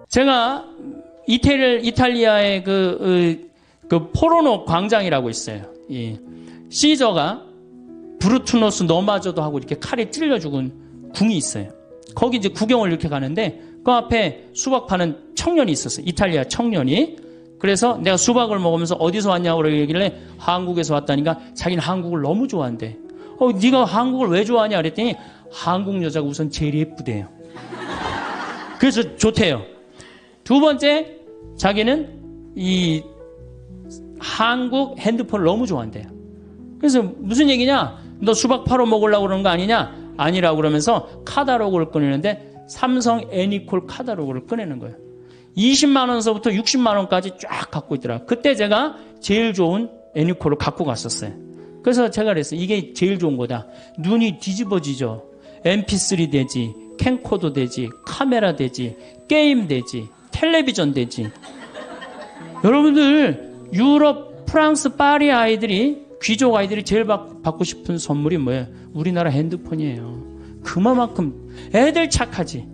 제가 이탈리아의 그 포로노 광장이라고 있어요. 이 시저가 브루투노스 너마저도 하고 이렇게 칼에 찔려 죽은 궁이 있어요. 거기 이제 구경을 이렇게 가는데 그 앞에 수박 파는 청년이 있었어요. 이탈리아 청년이. 그래서 내가 수박을 먹으면서 어디서 왔냐고 그러길래 한국에서 왔다니까 자기는 한국을 너무 좋아한대. 네가 한국을 왜 좋아하냐 그랬더니 한국 여자가 우선 제일 예쁘대요. 그래서 좋대요. 두 번째, 자기는 이 한국 핸드폰을 너무 좋아한대요. 그래서 무슨 얘기냐? 너 수박 팔아 먹으려고 그러는 거 아니냐? 아니라고 그러면서 카탈로그를 꺼내는데 삼성 애니콜 카탈로그를 꺼내는 거예요. 20만 원서부터 60만 원까지 쫙 갖고 있더라. 그때 제가 제일 좋은 애니콜을 갖고 갔었어요. 그래서 제가 그랬어요. 이게 제일 좋은 거다. 눈이 뒤집어지죠. MP3 되지, 캠코더 되지, 카메라 되지, 게임 되지, 텔레비전 되지. 여러분들 유럽, 프랑스, 파리 아이들이, 귀족 아이들이 제일 받고 싶은 선물이 뭐예요? 우리나라 핸드폰이에요. 그만큼 애들 착하지.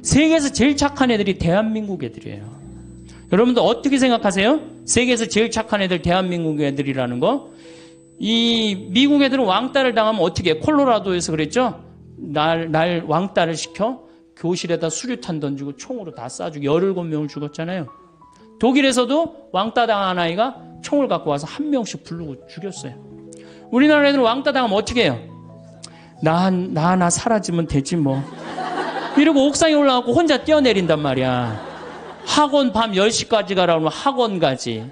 세계에서 제일 착한 애들이 대한민국 애들이에요. 여러분들 어떻게 생각하세요? 세계에서 제일 착한 애들 대한민국 애들이라는 거? 이 미국 애들은 왕따를 당하면 어떻게 해? 콜로라도에서 그랬죠? 날 왕따를 시켜 교실에다 수류탄 던지고 총으로 다 쏴주고 17명을 죽었잖아요. 독일에서도 왕따 당한 아이가 총을 갖고 와서 한 명씩 부르고 죽였어요. 우리나라 애들은 왕따 당하면 어떻게 해요? 나 사라지면 되지 뭐. 이러고 옥상에 올라가고 혼자 뛰어내린단 말이야. 학원 밤 10시까지 가라고 하면 학원 가지.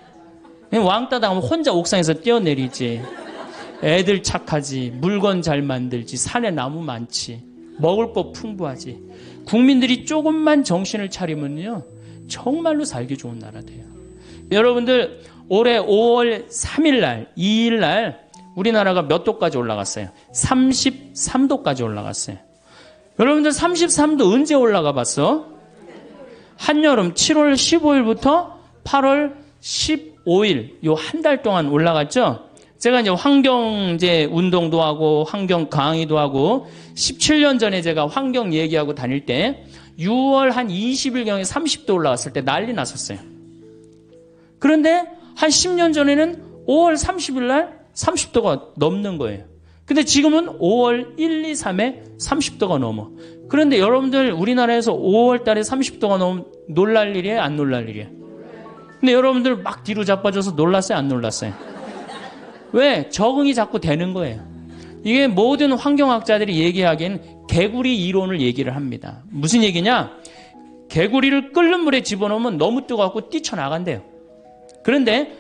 왕따 당하면 혼자 옥상에서 뛰어내리지. 애들 착하지. 물건 잘 만들지. 산에 나무 많지. 먹을 거 풍부하지. 국민들이 조금만 정신을 차리면요 정말로 살기 좋은 나라 돼요. 여러분들 올해 5월 3일 날 2일 날 우리나라가 몇 도까지 올라갔어요? 33도까지 올라갔어요. 여러분들 33도 언제 올라가 봤어? 한여름 7월 15일부터 8월 15일 요 한 달 동안 올라갔죠? 제가 이제 환경 운동도 하고 환경 강의도 하고 17년 전에 제가 환경 얘기하고 다닐 때 6월 한 20일경에 30도 올라갔을 때 난리 났었어요. 그런데 한 10년 전에는 5월 30일 날 30도가 넘는 거예요. 근데 지금은 5월 1, 2, 3에 30도가 넘어. 그런데 여러분들 우리나라에서 5월 달에 30도가 넘으면 놀랄 일이에요? 안 놀랄 일이에요? 근데 여러분들 막 뒤로 자빠져서 놀랐어요? 안 놀랐어요? 왜? 적응이 자꾸 되는 거예요. 이게 모든 환경학자들이 얘기하기엔 개구리 이론을 얘기를 합니다. 무슨 얘기냐? 개구리를 끓는 물에 집어넣으면 너무 뜨거워서 뛰쳐나간대요. 그런데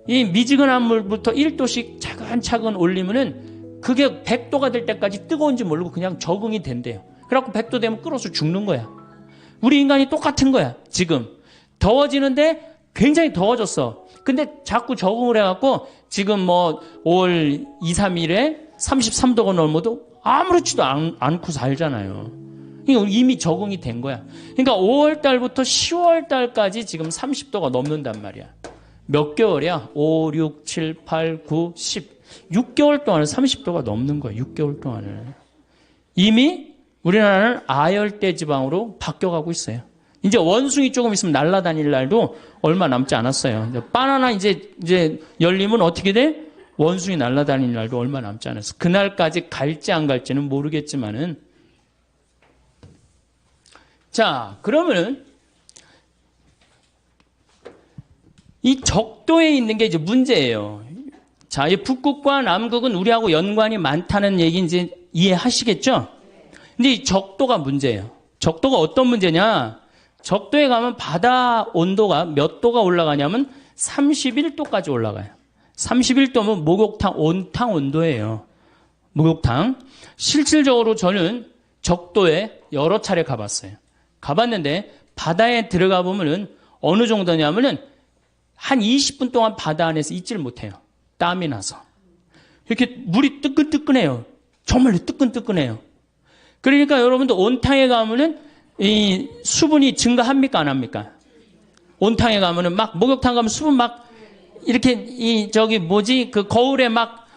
이 미지근한 물부터 1도씩 차근차근 올리면은 그게 100도가 될 때까지 뜨거운지 모르고 그냥 적응이 된대요. 그래갖고 100도 되면 끓어서 죽는 거야. 우리 인간이 똑같은 거야. 지금 더워지는데 굉장히 더워졌어. 근데 자꾸 적응을 해갖고 지금 뭐 5월 2, 3일에 33도가 넘어도 아무렇지도 않고 살잖아요. 그러니까 이미 적응이 된 거야. 그러니까 5월 달부터 10월 달까지 지금 30도가 넘는단 말이야. 몇 개월이야? 5, 6, 7, 8, 9, 10. 6개월 동안은 30도가 넘는 거야. 6개월 동안을. 이미 우리나라는 아열대 지방으로 바뀌어가고 있어요. 이제 원숭이 조금 있으면 날아다닐 날도 얼마 남지 않았어요. 바나나 이제 열리면 어떻게 돼? 원숭이 날아다닐 날도 얼마 남지 않았어. 그날까지 갈지 안 갈지는 모르겠지만은. 자, 그러면은 이 적도에 있는 게 이제 문제예요. 자, 이 북극과 남극은 우리하고 연관이 많다는 얘기 이제 이해하시겠죠? 근데 이 적도가 문제예요. 적도가 어떤 문제냐? 적도에 가면 바다 온도가 몇 도가 올라가냐면 31도까지 올라가요. 31도면 목욕탕 온탕 온도예요. 목욕탕. 실질적으로 저는 적도에 여러 차례 가봤어요. 가봤는데 바다에 들어가 보면은 어느 정도냐면은 한 20분 동안 바다 안에서 있질 못해요. 땀이 나서. 이렇게 물이 뜨끈뜨끈해요. 정말로 뜨끈뜨끈해요. 그러니까 여러분들 온탕에 가면은 이 수분이 증가합니까? 안 합니까? 온탕에 가면은 막 목욕탕 가면 수분 막 이렇게 그 거울에 막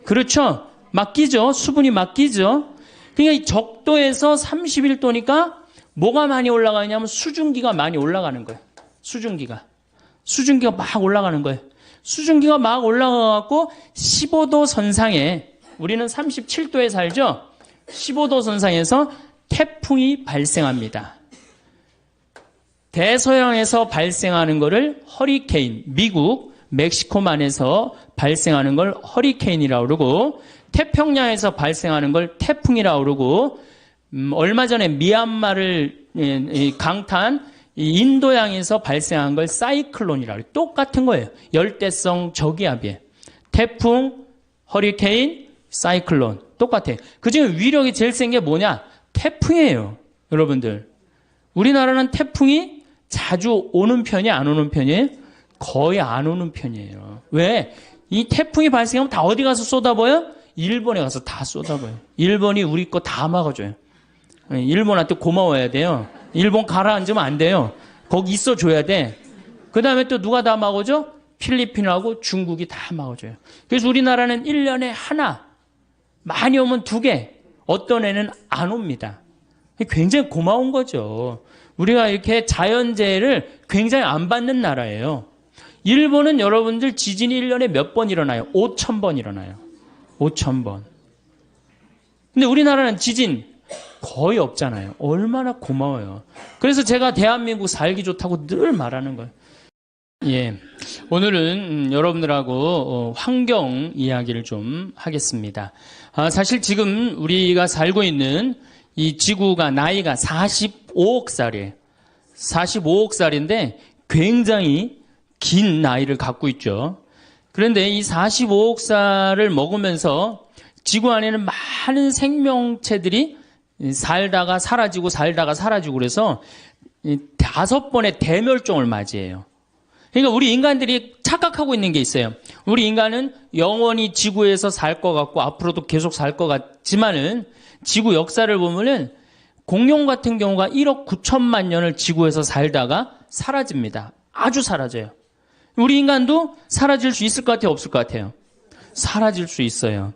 그렇죠. 막 끼죠. 수분이 막 끼죠. 그러니까 이 적도에서 31도니까 뭐가 많이 올라가냐면 수증기가 많이 올라가는 거예요. 수증기가 막 올라가는 거예요. 수증기가 막 올라가갖고 15도 선상에, 우리는 37도에 살죠? 15도 선상에서 태풍이 발생합니다. 대서양에서 발생하는 거를 허리케인, 미국, 멕시코만에서 발생하는 걸 허리케인이라고 그러고, 태평양에서 발생하는 걸 태풍이라고 그러고, 얼마 전에 미얀마를 강타한 인도양에서 발생한 걸 사이클론이라고 해요. 똑같은 거예요. 열대성 저기압이에요. 태풍, 허리케인, 사이클론 똑같아요. 그중에 위력이 제일 센 게 뭐냐? 태풍이에요. 여러분들, 우리나라는 태풍이 자주 오는 편이 안 오는 편이에요? 거의 안 오는 편이에요. 왜? 이 태풍이 발생하면 다 어디 가서 쏟아부어요? 일본에 가서 다 쏟아부어요. 일본이 우리 거 다 막아줘요. 일본한테 고마워야 돼요. 일본 가라앉으면 안 돼요. 거기 있어줘야 돼. 그 다음에 또 누가 다 막아줘? 필리핀하고 중국이 다 막아줘요. 그래서 우리나라는 1년에 하나, 많이 오면 2개, 어떤 애는 안 옵니다. 굉장히 고마운 거죠. 우리가 이렇게 자연재해를 굉장히 안 받는 나라예요. 일본은 여러분들 지진이 1년에 몇 번 일어나요? 5,000번 일어나요. 5,000번. 근데 우리나라는 지진 거의 없잖아요. 얼마나 고마워요. 그래서 제가 대한민국 살기 좋다고 늘 말하는 거예요. 예, 오늘은 여러분들하고 환경 이야기를 좀 하겠습니다. 사실 지금 우리가 살고 있는 이 지구가 나이가 45억 살이에요. 45억 살인데 굉장히 긴 나이를 갖고 있죠. 그런데 이 45억 살을 먹으면서 지구 안에는 많은 생명체들이 살다가 사라지고 살다가 사라지고 그래서 5번의 대멸종을 맞이해요. 그러니까 우리 인간들이 착각하고 있는 게 있어요. 우리 인간은 영원히 지구에서 살 것 같고 앞으로도 계속 살 것 같지만은 지구 역사를 보면은 공룡 같은 경우가 1억 9천만 년을 지구에서 살다가 사라집니다. 아주 사라져요. 우리 인간도 사라질 수 있을 것 같아요? 없을 것 같아요? 사라질 수 있어요.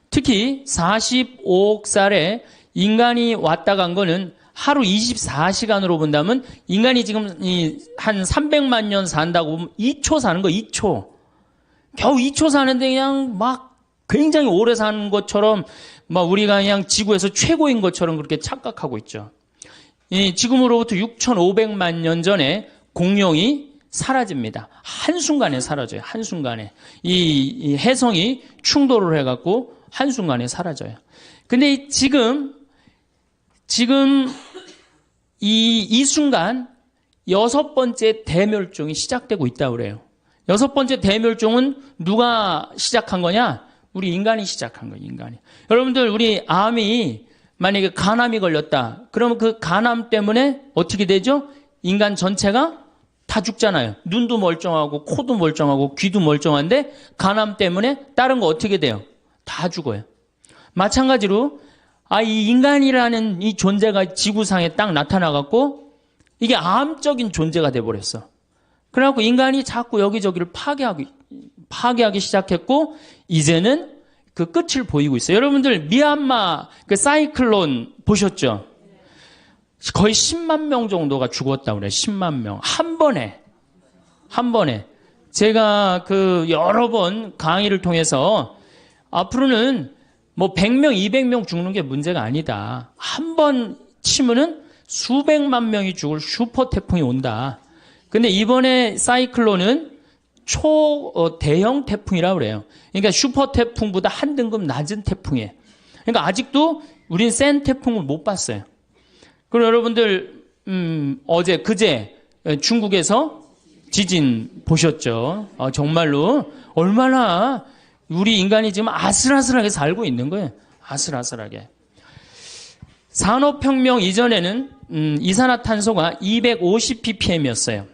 특히 45억 살에 인간이 왔다 간 거는 하루 24시간으로 본다면 인간이 지금 한 300만 년 산다고 보면 2초 사는 거, 2초. 겨우 2초 사는데 그냥 막 굉장히 오래 사는 것처럼 막 우리가 그냥 지구에서 최고인 것처럼 그렇게 착각하고 있죠. 지금으로부터 6,500만 년 전에 공룡이 사라집니다. 한순간에 사라져요. 한순간에. 이 해성이 충돌을 해갖고 한순간에 사라져요. 근데 지금 이 순간 6번째 대멸종이 시작되고 있다고 그래요. 6번째 대멸종은 누가 시작한 거냐? 우리 인간이 시작한 거예요, 인간이. 여러분들, 우리 암이 만약에 간암이 걸렸다. 그러면 그 간암 때문에 어떻게 되죠? 인간 전체가 다 죽잖아요. 눈도 멀쩡하고 코도 멀쩡하고 귀도 멀쩡한데 간암 때문에 다른 거 어떻게 돼요? 다 죽어요. 마찬가지로 이 인간이라는 이 존재가 지구상에 딱 나타나갖고 이게 암적인 존재가 돼버렸어. 그래갖고 인간이 자꾸 여기저기를 파괴하기 시작했고 이제는 그 끝을 보이고 있어요. 여러분들 미얀마 그 사이클론 보셨죠? 거의 10만 명 정도가 죽었다고 그래요. 10만 명. 한 번에. 제가 그 여러 번 강의를 통해서 앞으로는 뭐 100명, 200명 죽는 게 문제가 아니다. 한 번 치면은 수백만 명이 죽을 슈퍼 태풍이 온다. 근데 이번에 사이클론은 대형 태풍이라고 그래요. 그러니까 슈퍼 태풍보다 한 등급 낮은 태풍이에요. 그러니까 아직도 우린 센 태풍을 못 봤어요. 그럼 여러분들 그제 중국에서 지진 보셨죠? 정말로 얼마나 우리 인간이 지금 아슬아슬하게 살고 있는 거예요. 아슬아슬하게. 산업혁명 이전에는 이산화탄소가 250ppm이었어요.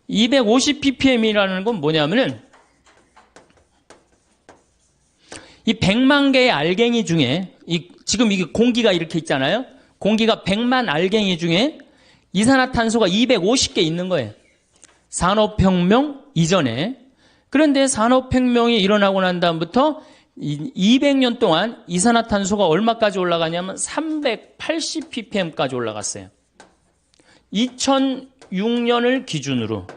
250ppm이라는 건 뭐냐면은 이 100만 개의 알갱이 중에 지금 이게 공기가 이렇게 있잖아요. 공기가 100만 알갱이 중에 이산화탄소가 250개 있는 거예요. 산업혁명 이전에. 그런데 산업혁명이 일어나고 난 다음부터 200년 동안 이산화탄소가 얼마까지 올라가냐면 380ppm까지 올라갔어요. 2006년을 기준으로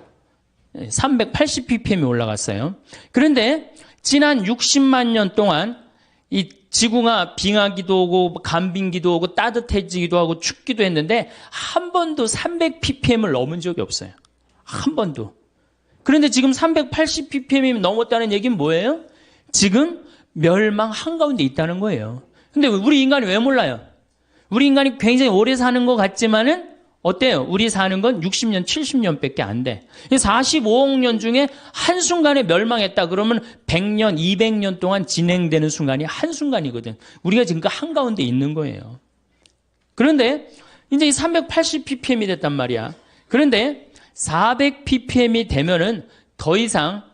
380ppm이 올라갔어요. 그런데 지난 60만 년 동안 이 지구가 빙하기도 오고 간빙기도 오고 따뜻해지기도 하고 춥기도 했는데 한 번도 300ppm을 넘은 적이 없어요. 한 번도. 그런데 지금 380ppm이 넘었다는 얘기는 뭐예요? 지금 멸망 한가운데 있다는 거예요. 근데 우리 인간이 왜 몰라요? 우리 인간이 굉장히 오래 사는 것 같지만은 어때요? 우리 사는 건 60년, 70년밖에 안 돼. 45억 년 중에 한순간에 멸망했다 그러면 100년, 200년 동안 진행되는 순간이 한순간이거든. 우리가 지금 그 한가운데 있는 거예요. 그런데 이제 이 380ppm이 됐단 말이야. 그런데 400ppm이 되면은 더 이상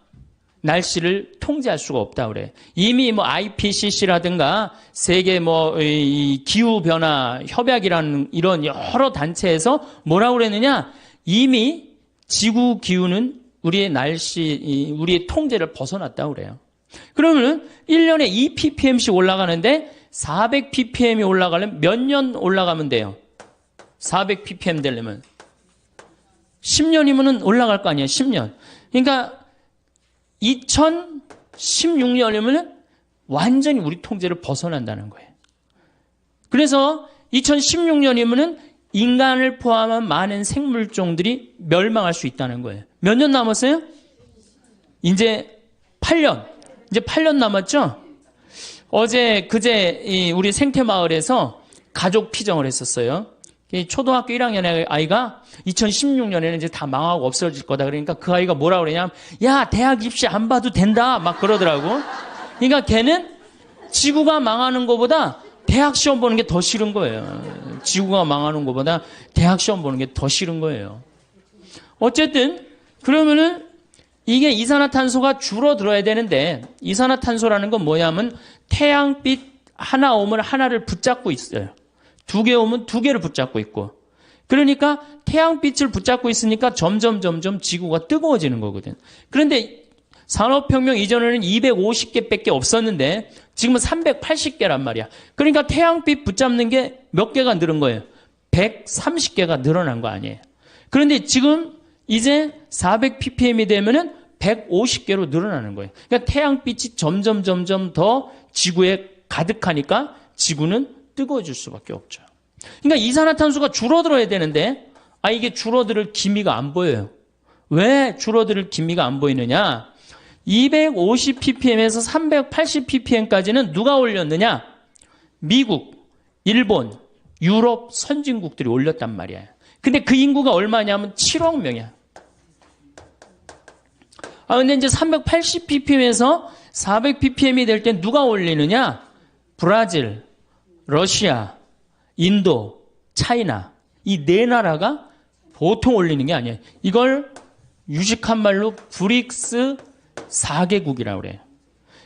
날씨를 통제할 수가 없다 그래. 이미 뭐 IPCC라든가 세계 이 기후 변화 협약이라는 이런 여러 단체에서 뭐라고 그랬느냐? 이미 지구 기후는 우리의 우리의 통제를 벗어났다고 그래요. 그러면은 1년에 2ppm씩 올라가는데 400ppm이 올라가려면 몇 년 올라가면 돼요? 400ppm 되려면 10년이면은 올라갈 거 아니에요. 10년. 그러니까 2016년이면 완전히 우리 통제를 벗어난다는 거예요. 그래서 2016년이면 인간을 포함한 많은 생물종들이 멸망할 수 있다는 거예요. 몇 년 남았어요? 이제 8년. 이제 8년 남았죠? 그제 우리 생태마을에서 가족 피정을 했었어요. 초등학교 1학년의 아이가 2016년에는 이제 다 망하고 없어질 거다. 그러니까 그 아이가 뭐라 그러냐면, 야, 대학 입시 안 봐도 된다. 막 그러더라고. 그러니까 걔는 지구가 망하는 것보다 대학 시험 보는 게 더 싫은 거예요. 지구가 망하는 것보다 대학 시험 보는 게 더 싫은 거예요. 어쨌든, 그러면은 이게 이산화탄소가 줄어들어야 되는데, 이산화탄소라는 건 뭐냐면 태양빛 하나 오면 하나를 붙잡고 있어요. 2개 오면 2개를 붙잡고 있고. 그러니까 태양빛을 붙잡고 있으니까 점점 지구가 뜨거워지는 거거든. 그런데 산업혁명 이전에는 250개밖에 없었는데 지금은 380개란 말이야. 그러니까 태양빛 붙잡는 게 몇 개가 늘은 거예요? 130개가 늘어난 거 아니에요. 그런데 지금 이제 400ppm이 되면은 150개로 늘어나는 거예요. 그러니까 태양빛이 점점 더 지구에 가득하니까 지구는 뜨거워질 수밖에 없죠. 그러니까 이산화탄소가 줄어들어야 되는데 이게 줄어들 기미가 안 보여요. 왜 줄어들 기미가 안 보이느냐? 250ppm에서 380ppm까지는 누가 올렸느냐? 미국, 일본, 유럽 선진국들이 올렸단 말이에요. 근데 그 인구가 얼마냐면 7억 명이야. 근데 이제 380ppm에서 400ppm이 될 때 누가 올리느냐? 브라질, 러시아, 인도, 차이나 이 네 나라가 보통 올리는 게 아니에요. 이걸 유식한 말로 브릭스 4개국이라고 그래요.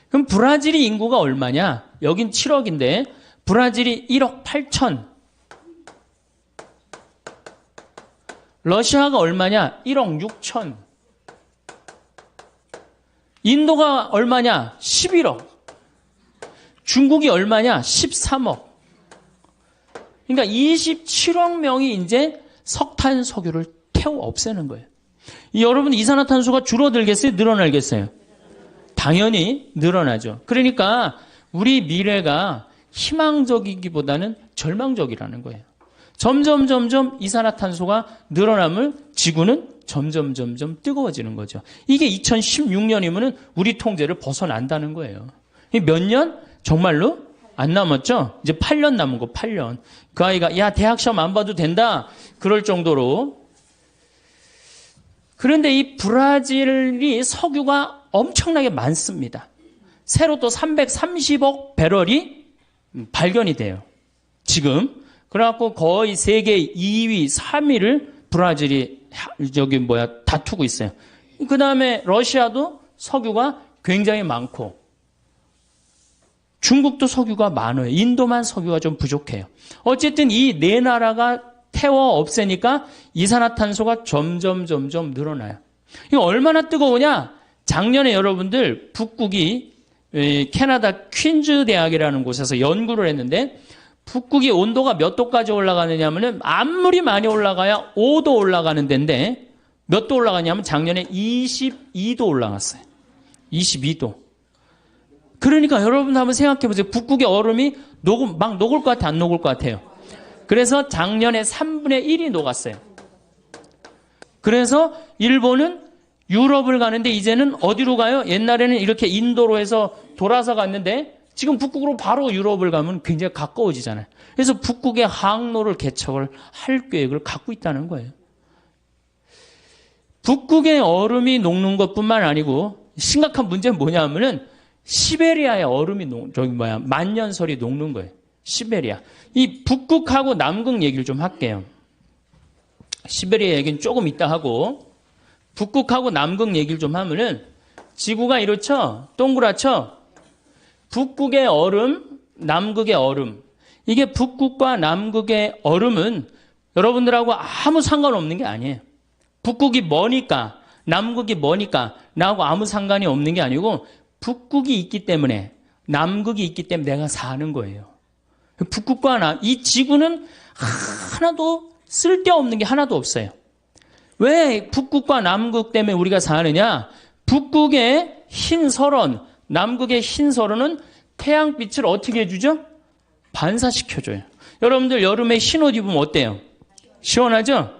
그럼 브라질이 인구가 얼마냐? 여긴 7억인데 브라질이 1억 8천. 러시아가 얼마냐? 1억 6천. 인도가 얼마냐? 11억. 중국이 얼마냐? 13억. 그러니까 27억 명이 이제 석탄, 석유를 태워 없애는 거예요. 여러분 이산화탄소가 줄어들겠어요? 늘어나겠어요? 당연히 늘어나죠. 그러니까 우리 미래가 희망적이기보다는 절망적이라는 거예요. 점점 이산화탄소가 늘어나면 지구는 점점 뜨거워지는 거죠. 이게 2016년이면 우리 통제를 벗어난다는 거예요. 몇 년? 정말로? 안 남았죠? 이제 8년 남은 거, 8년. 그 아이가, 야, 대학 시험 안 봐도 된다. 그럴 정도로. 그런데 이 브라질이 석유가 엄청나게 많습니다. 새로 또 330억 배럴이 발견이 돼요. 지금. 그래갖고 거의 세계 2위, 3위를 브라질이 다투고 있어요. 그 다음에 러시아도 석유가 굉장히 많고, 중국도 석유가 많아요. 인도만 석유가 좀 부족해요. 어쨌든 이 네 나라가 태워 없애니까 이산화탄소가 점점 늘어나요. 이거 얼마나 뜨거우냐? 작년에 여러분들 북극이 캐나다 퀸즈 대학이라는 곳에서 연구를 했는데 북극이 온도가 몇 도까지 올라가느냐면은 아무리 많이 올라가야 5도 올라가는 데인데 몇 도 올라가냐면 작년에 22도 올라갔어요. 22도. 그러니까 여러분 한번 생각해 보세요. 북극의 얼음이 막 녹을 것 같아, 안 녹을 것 같아요? 그래서 작년에 3분의 1이 녹았어요. 그래서 일본은 유럽을 가는데 이제는 어디로 가요? 옛날에는 이렇게 인도로 해서 돌아서 갔는데 지금 북극으로 바로 유럽을 가면 굉장히 가까워지잖아요. 그래서 북극의 항로를 개척을 할 계획을 갖고 있다는 거예요. 북극의 얼음이 녹는 것뿐만 아니고 심각한 문제는 뭐냐면은 시베리아의 얼음이 만년설이 녹는 거예요. 시베리아. 이 북극하고 남극 얘기를 좀 할게요. 시베리아 얘기는 조금 이따 하고 북극하고 남극 얘기를 좀 하면은 지구가 이렇죠? 동그랗죠? 북극의 얼음, 남극의 얼음. 이게 북극과 남극의 얼음은 여러분들하고 아무 상관없는 게 아니에요. 북극이 머니까, 남극이 머니까 나하고 아무 상관이 없는 게 아니고 북극이 있기 때문에, 남극이 있기 때문에 내가 사는 거예요. 북극과 이 지구는 하나도 쓸데없는 게 하나도 없어요. 왜 북극과 남극 때문에 우리가 사느냐? 북극의 흰 설원, 남극의 흰 설원은 태양빛을 어떻게 해주죠? 반사시켜줘요. 여러분들 여름에 흰 옷 입으면 어때요? 시원하죠?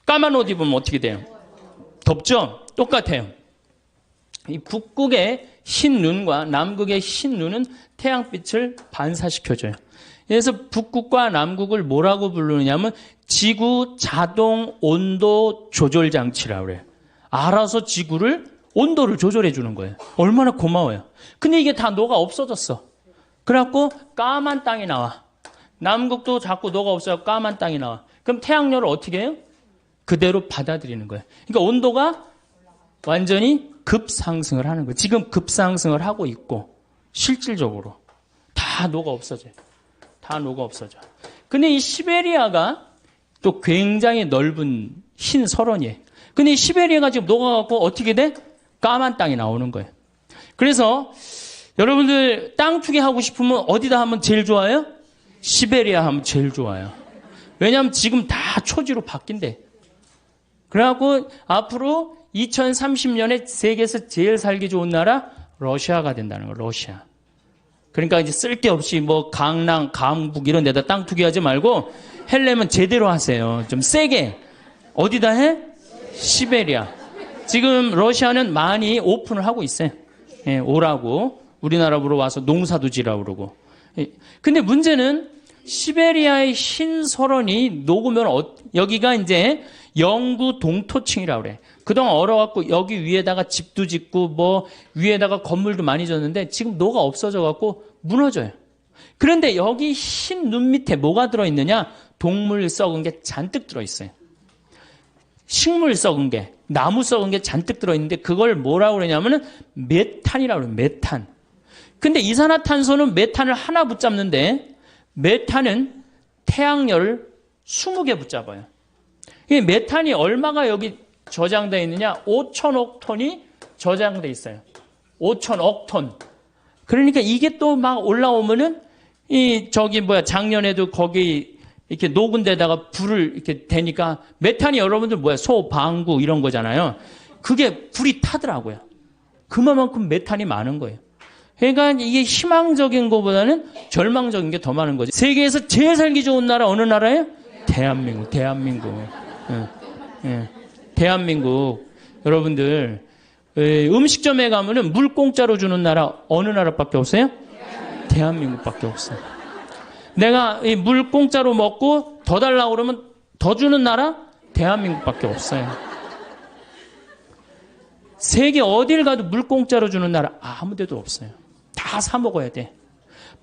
까만 옷 입으면 어떻게 돼요? 덥죠? 똑같아요. 이 북극의 흰 눈과 남극의 흰 눈은 태양빛을 반사시켜줘요. 그래서 북극과 남극을 뭐라고 부르느냐면 지구 자동 온도 조절 장치라고 그래요. 알아서 지구를 온도를 조절해 주는 거예요. 얼마나 고마워요. 근데 이게 다 녹아 없어졌어. 그래갖고 까만 땅이 나와. 남극도 자꾸 녹아 없어요. 까만 땅이 나와. 그럼 태양열을 어떻게 해요? 그대로 받아들이는 거예요. 그러니까 온도가 완전히 급상승을 하는 거예요. 지금 급상승을 하고 있고 실질적으로 다 녹아 없어져요. 다 녹아 없어져. 근데 이 시베리아가 또 굉장히 넓은 흰 설원이에요. 근데 이 시베리아가 지금 녹아갖고 어떻게 돼? 까만 땅이 나오는 거예요. 그래서 여러분들 땅 투기하고 싶으면 어디다 하면 제일 좋아요? 시베리아 하면 제일 좋아요. 왜냐하면 지금 다 초지로 바뀐대. 그래갖고 앞으로 2030년에 세계에서 제일 살기 좋은 나라 러시아가 된다는 거예요. 러시아. 그러니까 이제 쓸 게 없이 뭐 강남, 강북 이런 데다 땅 투기하지 말고 하려면 제대로 하세요. 좀 세게. 어디다 해? 시베리아. 지금 러시아는 많이 오픈을 하고 있어요. 예, 오라고. 우리나라로 와서 농사도 지라고 그러고. 예. 근데 문제는 시베리아의 흰 설원이 녹으면 여기가 이제 영구 동토층이라고 그래. 그동안 얼어갖고 여기 위에다가 집도 짓고 뭐 위에다가 건물도 많이 졌는데 지금 녹아 없어져갖고 무너져요. 그런데 여기 흰 눈 밑에 뭐가 들어있느냐? 동물 썩은 게 잔뜩 들어있어요. 식물 썩은 게, 나무 썩은 게 잔뜩 들어있는데 그걸 뭐라고 그러냐면은 메탄이라고 그래요. 메탄. 근데 이산화탄소는 메탄을 하나 붙잡는데 메탄은 태양열을 20개 붙잡아요. 이 메탄이 얼마가 여기 저장되어 있느냐? 5천억 톤이 저장되어 있어요. 5천억 톤. 그러니까 이게 또 막 올라오면은 작년에도 거기 이렇게 녹은 데다가 불을 이렇게 대니까 메탄이 여러분들 소, 방구 이런 거잖아요. 그게 불이 타더라고요. 그만큼 메탄이 많은 거예요. 그러니까 이게 희망적인 것보다는 절망적인 게 더 많은 거죠. 세계에서 제일 살기 좋은 나라 어느 나라예요? 대한민국. 예. 대한민국. 여러분들 음식점에 가면은 물 공짜로 주는 나라 어느 나라밖에 없어요? 대한민국밖에 없어요. 내가 이 물 공짜로 먹고 더 달라고 그러면 더 주는 나라? 대한민국밖에 없어요. 세계 어딜 가도 물 공짜로 주는 나라 아무 데도 없어요. 다 사 먹어야 돼.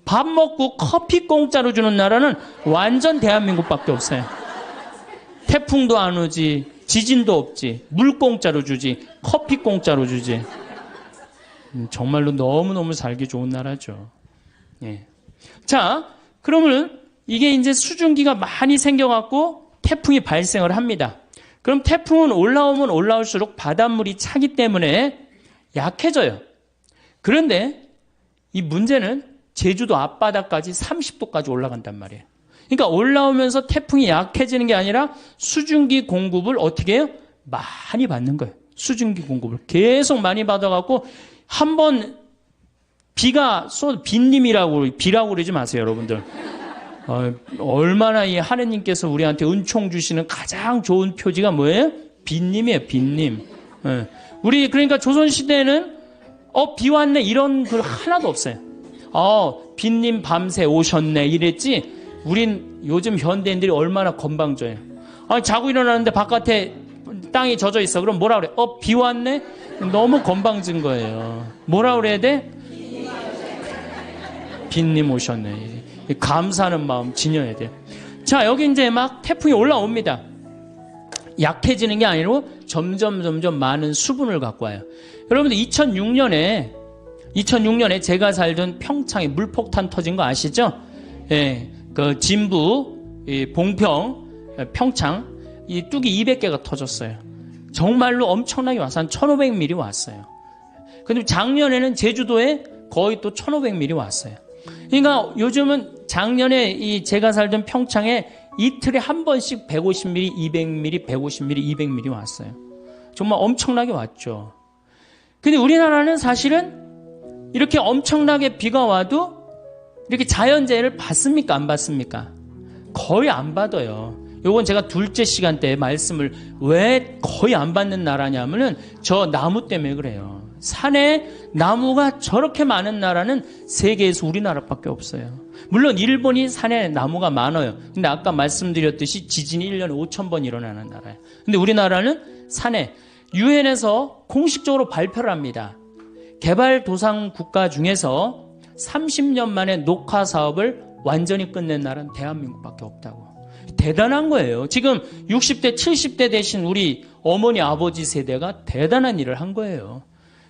밥 먹고 커피 공짜로 주는 나라는 완전 대한민국밖에 없어요. 태풍도 안 오지, 지진도 없지, 물 공짜로 주지, 커피 공짜로 주지. 정말로 너무너무 살기 좋은 나라죠. 예. 자, 그러면 이게 이제 수증기가 많이 생겨갖고 태풍이 발생을 합니다. 그럼 태풍은 올라오면 올라올수록 바닷물이 차기 때문에 약해져요. 그런데 이 문제는 제주도 앞바다까지 30도까지 올라간단 말이에요. 그러니까 올라오면서 태풍이 약해지는 게 아니라 수증기 공급을 어떻게 해요? 많이 받는 거예요. 수증기 공급을 계속 많이 받아갖고 한번 비가 비라고 그러지 마세요, 여러분들. 얼마나 이 하느님께서 우리한테 은총 주시는 가장 좋은 표지가 뭐예요? 빈님이에요, 빈님. 우리 그러니까 조선시대에는 비 왔네 이런 글 하나도 없어요. 빈님 밤새 오셨네 이랬지. 우린 요즘 현대인들이 얼마나 건방져요. 자고 일어나는데 바깥에 땅이 젖어 있어. 그럼 뭐라 그래? 비 왔네? 너무 건방진 거예요. 뭐라 그래야 돼? 빈님 오셨네. 감사하는 마음 지녀야 돼요. 자, 여기 이제 막 태풍이 올라옵니다. 약해지는 게 아니고 점점 많은 수분을 갖고 와요. 여러분들 2006년에 제가 살던 평창에 물폭탄 터진 거 아시죠? 예, 그 진부, 봉평, 평창 이 뚝이 200개가 터졌어요. 정말로 엄청나게 와서 한 1500mm 왔어요. 근데 작년에는 제주도에 거의 또 1500mm 왔어요. 그러니까 요즘은 작년에 제가 살던 평창에 이틀에 한 번씩 150mm, 200mm, 150mm, 200mm 왔어요. 정말 엄청나게 왔죠. 근데 우리나라는 사실은 이렇게 엄청나게 비가 와도 이렇게 자연재해를 받습니까? 안 받습니까? 거의 안 받아요. 요건 제가 둘째 시간 때 말씀을 왜 거의 안 받는 나라냐면은 저 나무 때문에 그래요. 산에 나무가 저렇게 많은 나라는 세계에서 우리나라밖에 없어요. 물론 일본이 산에 나무가 많아요. 근데 아까 말씀드렸듯이 지진이 1년에 5,000번 일어나는 나라예요. 근데 우리나라는 산에 유엔에서 공식적으로 발표를 합니다. 개발도상 국가 중에서 30년 만에 녹화 사업을 완전히 끝낸 나라는 대한민국밖에 없다고. 대단한 거예요. 지금 60대, 70대 되신 우리 어머니, 아버지 세대가 대단한 일을 한 거예요.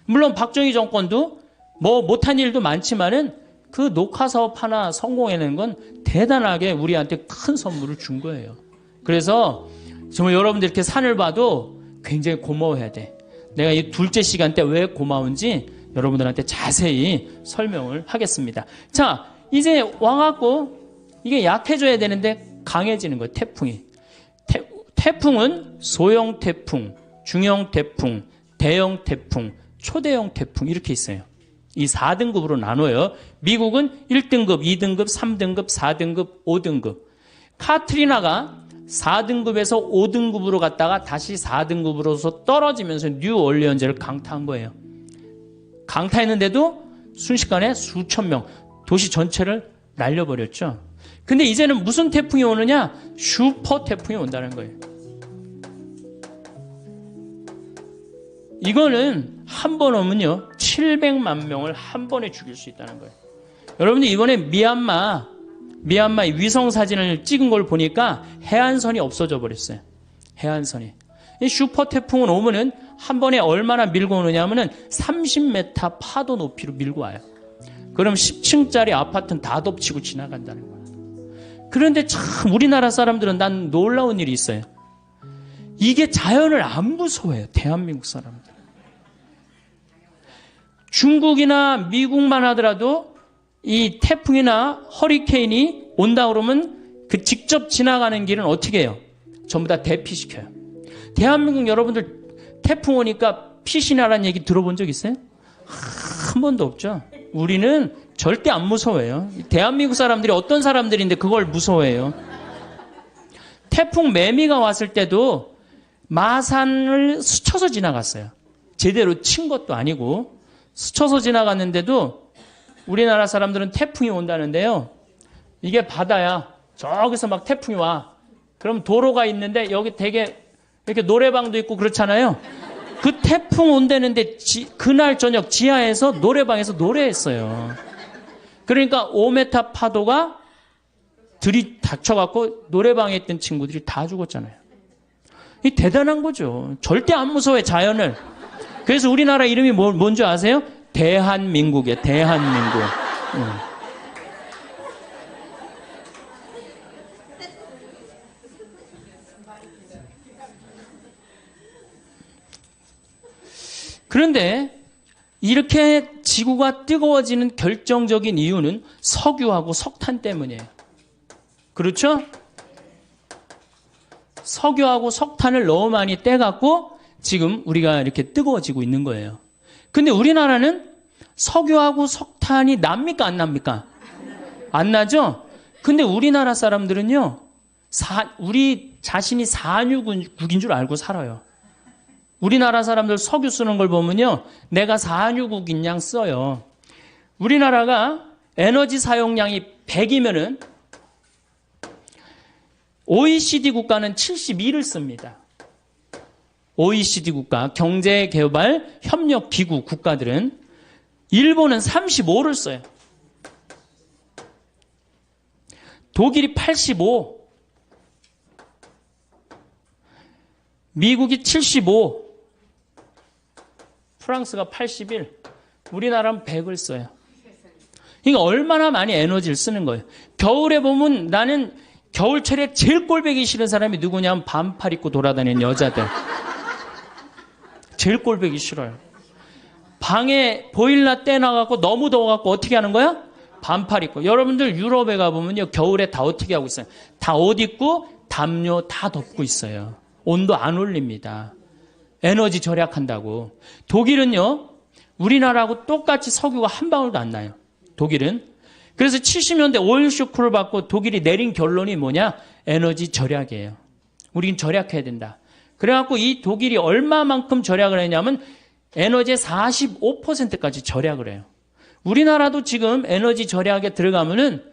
물론 박정희 정권도 뭐 못한 일도 많지만은 그 녹화 사업 하나 성공해낸 건 대단하게 우리한테 큰 선물을 준 거예요. 그래서 정말 여러분들 이렇게 산을 봐도 굉장히 고마워해야 돼. 내가 이 둘째 시간 때 왜 고마운지 여러분들한테 자세히 설명을 하겠습니다. 자, 이제 와갖고 이게 약해져야 되는데 강해지는 거예요. 태풍이. 태풍은 소형 태풍, 중형 태풍, 대형 태풍, 초대형 태풍 이렇게 있어요. 이 4등급으로 나눠요. 미국은 1등급, 2등급, 3등급, 4등급, 5등급. 카트리나가 4등급에서 5등급으로 갔다가 다시 4등급으로서 떨어지면서 뉴올리언즈를 강타한 거예요. 강타했는데도 순식간에 수천 명, 도시 전체를 날려버렸죠. 근데 이제는 무슨 태풍이 오느냐? 슈퍼 태풍이 온다는 거예요. 이거는 한 번 오면요 700만 명을 한 번에 죽일 수 있다는 거예요. 여러분들 이번에 미얀마 위성 사진을 찍은 걸 보니까 해안선이 없어져 버렸어요. 해안선이. 이 슈퍼 태풍은 오면은 한 번에 얼마나 밀고 오느냐 하면은 30m 파도 높이로 밀고 와요. 그럼 10층짜리 아파트는 다 덮치고 지나간다는 거예요. 그런데 참 우리나라 사람들은 난 놀라운 일이 있어요. 이게 자연을 안 무서워해요. 대한민국 사람들. 중국이나 미국만 하더라도 이 태풍이나 허리케인이 온다 그러면 그 직접 지나가는 길은 어떻게 해요? 전부 다 대피시켜요. 대한민국 여러분들 태풍 오니까 피신하라는 얘기 들어본 적 있어요? 한 번도 없죠. 우리는 절대 안 무서워해요. 대한민국 사람들이 어떤 사람들인데 그걸 무서워해요. 태풍 매미가 왔을 때도 마산을 스쳐서 지나갔어요. 제대로 친 것도 아니고 스쳐서 지나갔는데도 우리나라 사람들은 태풍이 온다는데요. 이게 바다야. 저기서 막 태풍이 와. 그럼 도로가 있는데 여기 되게 이렇게 노래방도 있고 그렇잖아요. 그 태풍 온다는데 그날 저녁 지하에서 노래방에서 노래했어요. 그러니까 5m 파도가 들이닥쳐갖고 노래방에 있던 친구들이 다 죽었잖아요. 이 대단한 거죠. 절대 안 무서워해 자연을. 그래서 우리나라 이름이 뭔지 아세요? 대한민국이에요. 대한민국. 그런데 이렇게 지구가 뜨거워지는 결정적인 이유는 석유하고 석탄 때문이에요. 그렇죠? 석유하고 석탄을 너무 많이 떼갖고 지금 우리가 이렇게 뜨거워지고 있는 거예요. 근데 우리나라는 석유하고 석탄이 납니까? 안 납니까? 안 나죠? 근데 우리나라 사람들은요, 우리 자신이 산유국인 줄 알고 살아요. 우리나라 사람들 석유 쓰는 걸 보면요, 내가 산유국인 양 써요. 우리나라가 에너지 사용량이 100이면은 OECD 국가는 72를 씁니다. OECD 국가, 경제개발협력기구 국가들은 일본은 35를 써요. 독일이 85, 미국이 75, 프랑스가 81, 우리나라는 100을 써요. 그러니까 얼마나 많이 에너지를 쓰는 거예요. 겨울에 보면 나는 겨울철에 제일 꼴보기 싫은 사람이 누구냐면 반팔 입고 돌아다니는 여자들. 제일 꼴보기 싫어요. 방에 보일러 떼놔갖고 너무 더워갖고 어떻게 하는 거야? 반팔 입고. 여러분들 유럽에 가보면요, 겨울에 다 어떻게 하고 있어요? 다 옷 입고 담요 다 덮고 있어요. 온도 안 올립니다. 에너지 절약한다고. 독일은요, 우리나라하고 똑같이 석유가 한 방울도 안 나요. 독일은. 그래서 70년대 오일 쇼크를 받고 독일이 내린 결론이 뭐냐? 에너지 절약이에요. 우린 절약해야 된다. 그래갖고 이 독일이 얼마만큼 절약을 했냐면 에너지의 45%까지 절약을 해요. 우리나라도 지금 에너지 절약에 들어가면은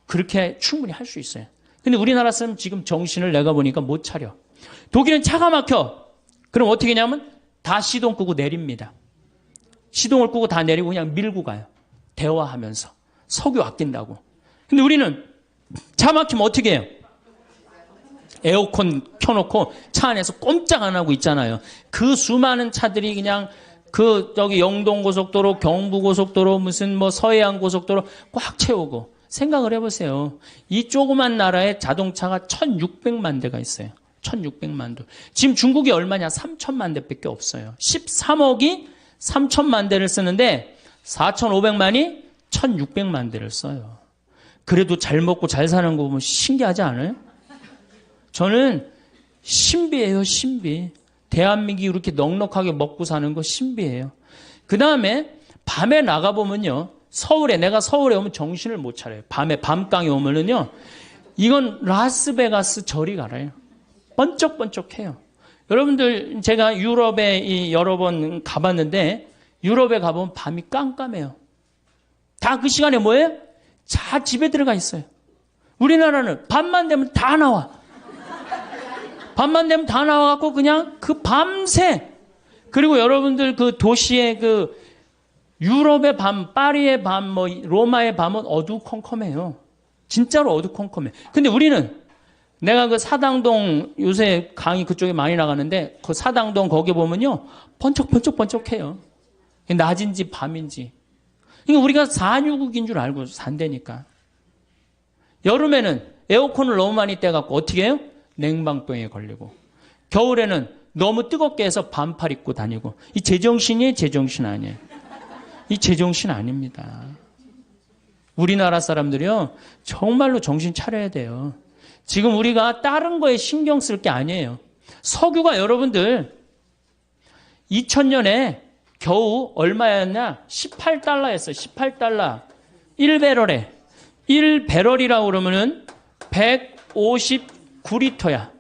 그렇게 충분히 할 수 있어요. 근데 우리나라 사람 지금 정신을 내가 보니까 못 차려. 독일은 차가 막혀. 그럼 어떻게 하냐면 다 시동 끄고 내립니다. 시동을 끄고 다 내리고 그냥 밀고 가요. 대화하면서. 석유 아낀다고. 근데 우리는 차 막히면 어떻게 해요? 에어컨 켜놓고 차 안에서 꼼짝 안 하고 있잖아요. 그 수많은 차들이 그냥 저기 영동고속도로, 경부고속도로, 무슨 뭐 서해안고속도로 꽉 채우고. 생각을 해보세요. 이 조그만 나라에 자동차가 1600만 대가 있어요. 1600만 대. 지금 중국이 얼마냐? 3000만 대밖에 없어요. 13억이 3000만 대를 쓰는데 4500만이 1600만 대를 써요. 그래도 잘 먹고 잘 사는 거 보면 신기하지 않아요? 저는 신비해요, 신비. 대한민국이 이렇게 넉넉하게 먹고 사는 거 신비해요. 그 다음에 밤에 나가보면요, 내가 서울에 오면 정신을 못 차려요. 밤에 밤강에 오면은요, 이건 라스베가스 저리 가라요. 번쩍번쩍해요. 여러분들, 제가 유럽에 여러 번 가봤는데, 유럽에 가보면 밤이 깜깜해요. 다 그 시간에 뭐예요? 다 집에 들어가 있어요. 우리나라는 밤만 되면 다 나와. 밤만 되면 다 나와갖고 그냥 그 밤새. 그리고 여러분들 그 도시의 그 유럽의 밤, 파리의 밤, 뭐 로마의 밤은 어두컴컴해요. 진짜로 어두컴컴해. 근데 우리는 내가 그 사당동 요새 강의 그쪽에 많이 나가는데 그 사당동 거기 보면요, 번쩍번쩍번쩍해요. 낮인지 밤인지. 그러니까 우리가 산유국인 줄 알고 산다니까. 여름에는 에어컨을 너무 많이 떼갖고 어떻게 해요? 냉방병에 걸리고. 겨울에는 너무 뜨겁게 해서 반팔 입고 다니고. 이 제정신이에요? 제정신 아니에요? 이 제정신 아닙니다. 우리나라 사람들이요, 정말로 정신 차려야 돼요. 지금 우리가 다른 거에 신경 쓸 게 아니에요. 석유가 여러분들 2000년에 겨우 얼마였냐? 18달러였어요. 18달러. 1배럴에. 1배럴이라고 그러면은 159리터야.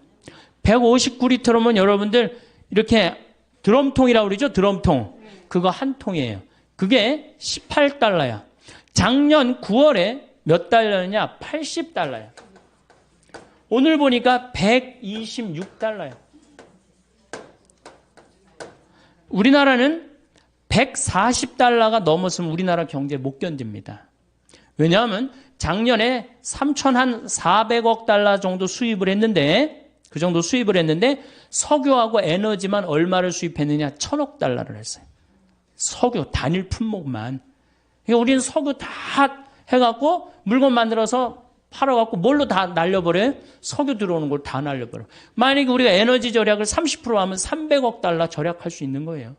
159리터면 여러분들 이렇게 드럼통이라고 그러죠? 드럼통. 그거 한 통이에요. 그게 18달러야. 작년 9월에 몇 달러냐? 80달러야. 오늘 보니까 126달러야. 우리나라는 140달러가 넘었으면 우리나라 경제 못 견딥니다. 왜냐하면 작년에 3,400억 달러 정도 수입을 했는데, 그 정도 수입을 했는데 석유하고 에너지만 얼마를 수입했느냐? 1,000억 달러를 했어요. 석유 단일 품목만. 그러니까 우리는 석유 다 해갖고 물건 만들어서 팔아갖고 뭘로 다 날려버려요? 석유 들어오는 걸 다 날려버려. 만약에 우리가 에너지 절약을 30% 하면 300억 달러 절약할 수 있는 거예요.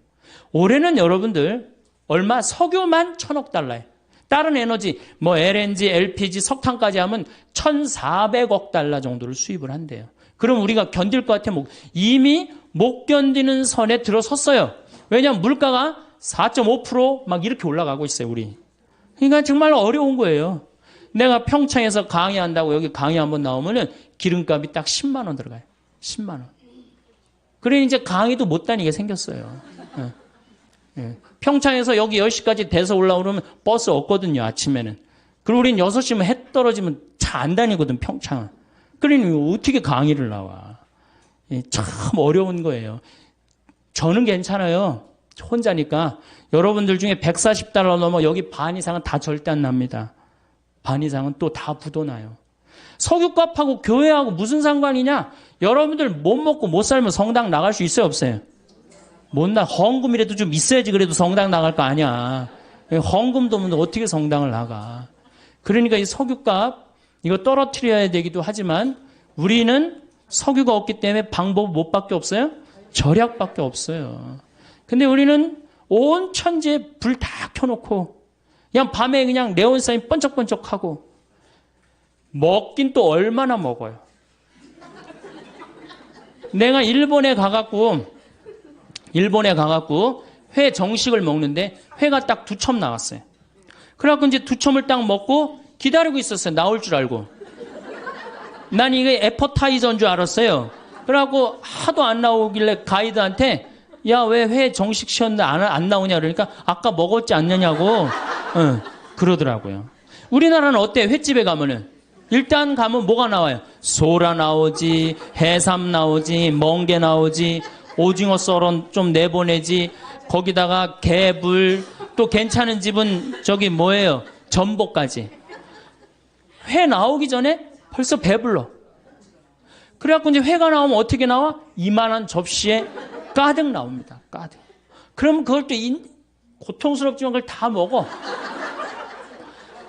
올해는 여러분들 얼마? 석유만 1,000억 달러예요. 다른 에너지, 뭐 LNG, LPG, 석탄까지 하면 1,400억 달러 정도를 수입을 한대요. 그럼 우리가 견딜 것 같아요? 이미 못 견디는 선에 들어섰어요. 왜냐하면 물가가 4.5% 이렇게 올라가고 있어요, 우리. 그러니까 정말 어려운 거예요. 내가 평창에서 강의한다고 여기 강의 한번 나오면은 기름값이 딱 10만 원 들어가요. 10만 원. 그래 이제 강의도 못 다니게 생겼어요. 예. 평창에서 여기 10시까지 돼서 올라오면 버스 없거든요, 아침에는. 그리고 우린 6시면 해 떨어지면 차 안 다니거든, 평창은. 그러니 어떻게 강의를 나와. 참 어려운 거예요. 저는 괜찮아요. 혼자니까. 여러분들 중에 140달러 넘어 여기 반 이상은 다 절대 안 납니다. 반 이상은 또 다 부도나요. 석유값하고 교회하고 무슨 상관이냐? 여러분들 못 먹고 못 살면 성당 나갈 수 있어요, 없어요? 못 나. 헌금이라도 좀 있어야지 그래도 성당 나갈 거 아니야. 헌금도 없는데 어떻게 성당을 나가. 그러니까 이 석유값 이거 떨어뜨려야 되기도 하지만 우리는 석유가 없기 때문에 방법 못밖에 없어요? 절약밖에 없어요. 근데 우리는 온 천지에 불 다 켜놓고 그냥 밤에 그냥 네온사인 번쩍번쩍하고 먹긴 또 얼마나 먹어요. 내가 일본에 가갖고 회 정식을 먹는데 회가 딱 2첩 나왔어요. 그래갖고 이제 2첩을 딱 먹고 기다리고 있었어요. 나올 줄 알고. 난 이게 애퍼타이저인 줄 알았어요. 그래갖고 하도 안 나오길래 가이드한테 야, 왜 회 정식 시켰는데 안 나오냐 그러니까 아까 먹었지 않느냐고 그러더라고요. 우리나라는 어때요? 횟집에 가면은 일단 가면 뭐가 나와요? 소라 나오지, 해삼 나오지, 멍게 나오지, 오징어 썰어 좀 내보내지, 거기다가 개불, 또 괜찮은 집은 저기 뭐예요? 전복까지. 회 나오기 전에 벌써 배불러. 그래갖고 이제 회가 나오면 어떻게 나와? 이만한 접시에 가득 나옵니다. 가득. 그럼 그걸 또 고통스럽지만 그걸 다 먹어.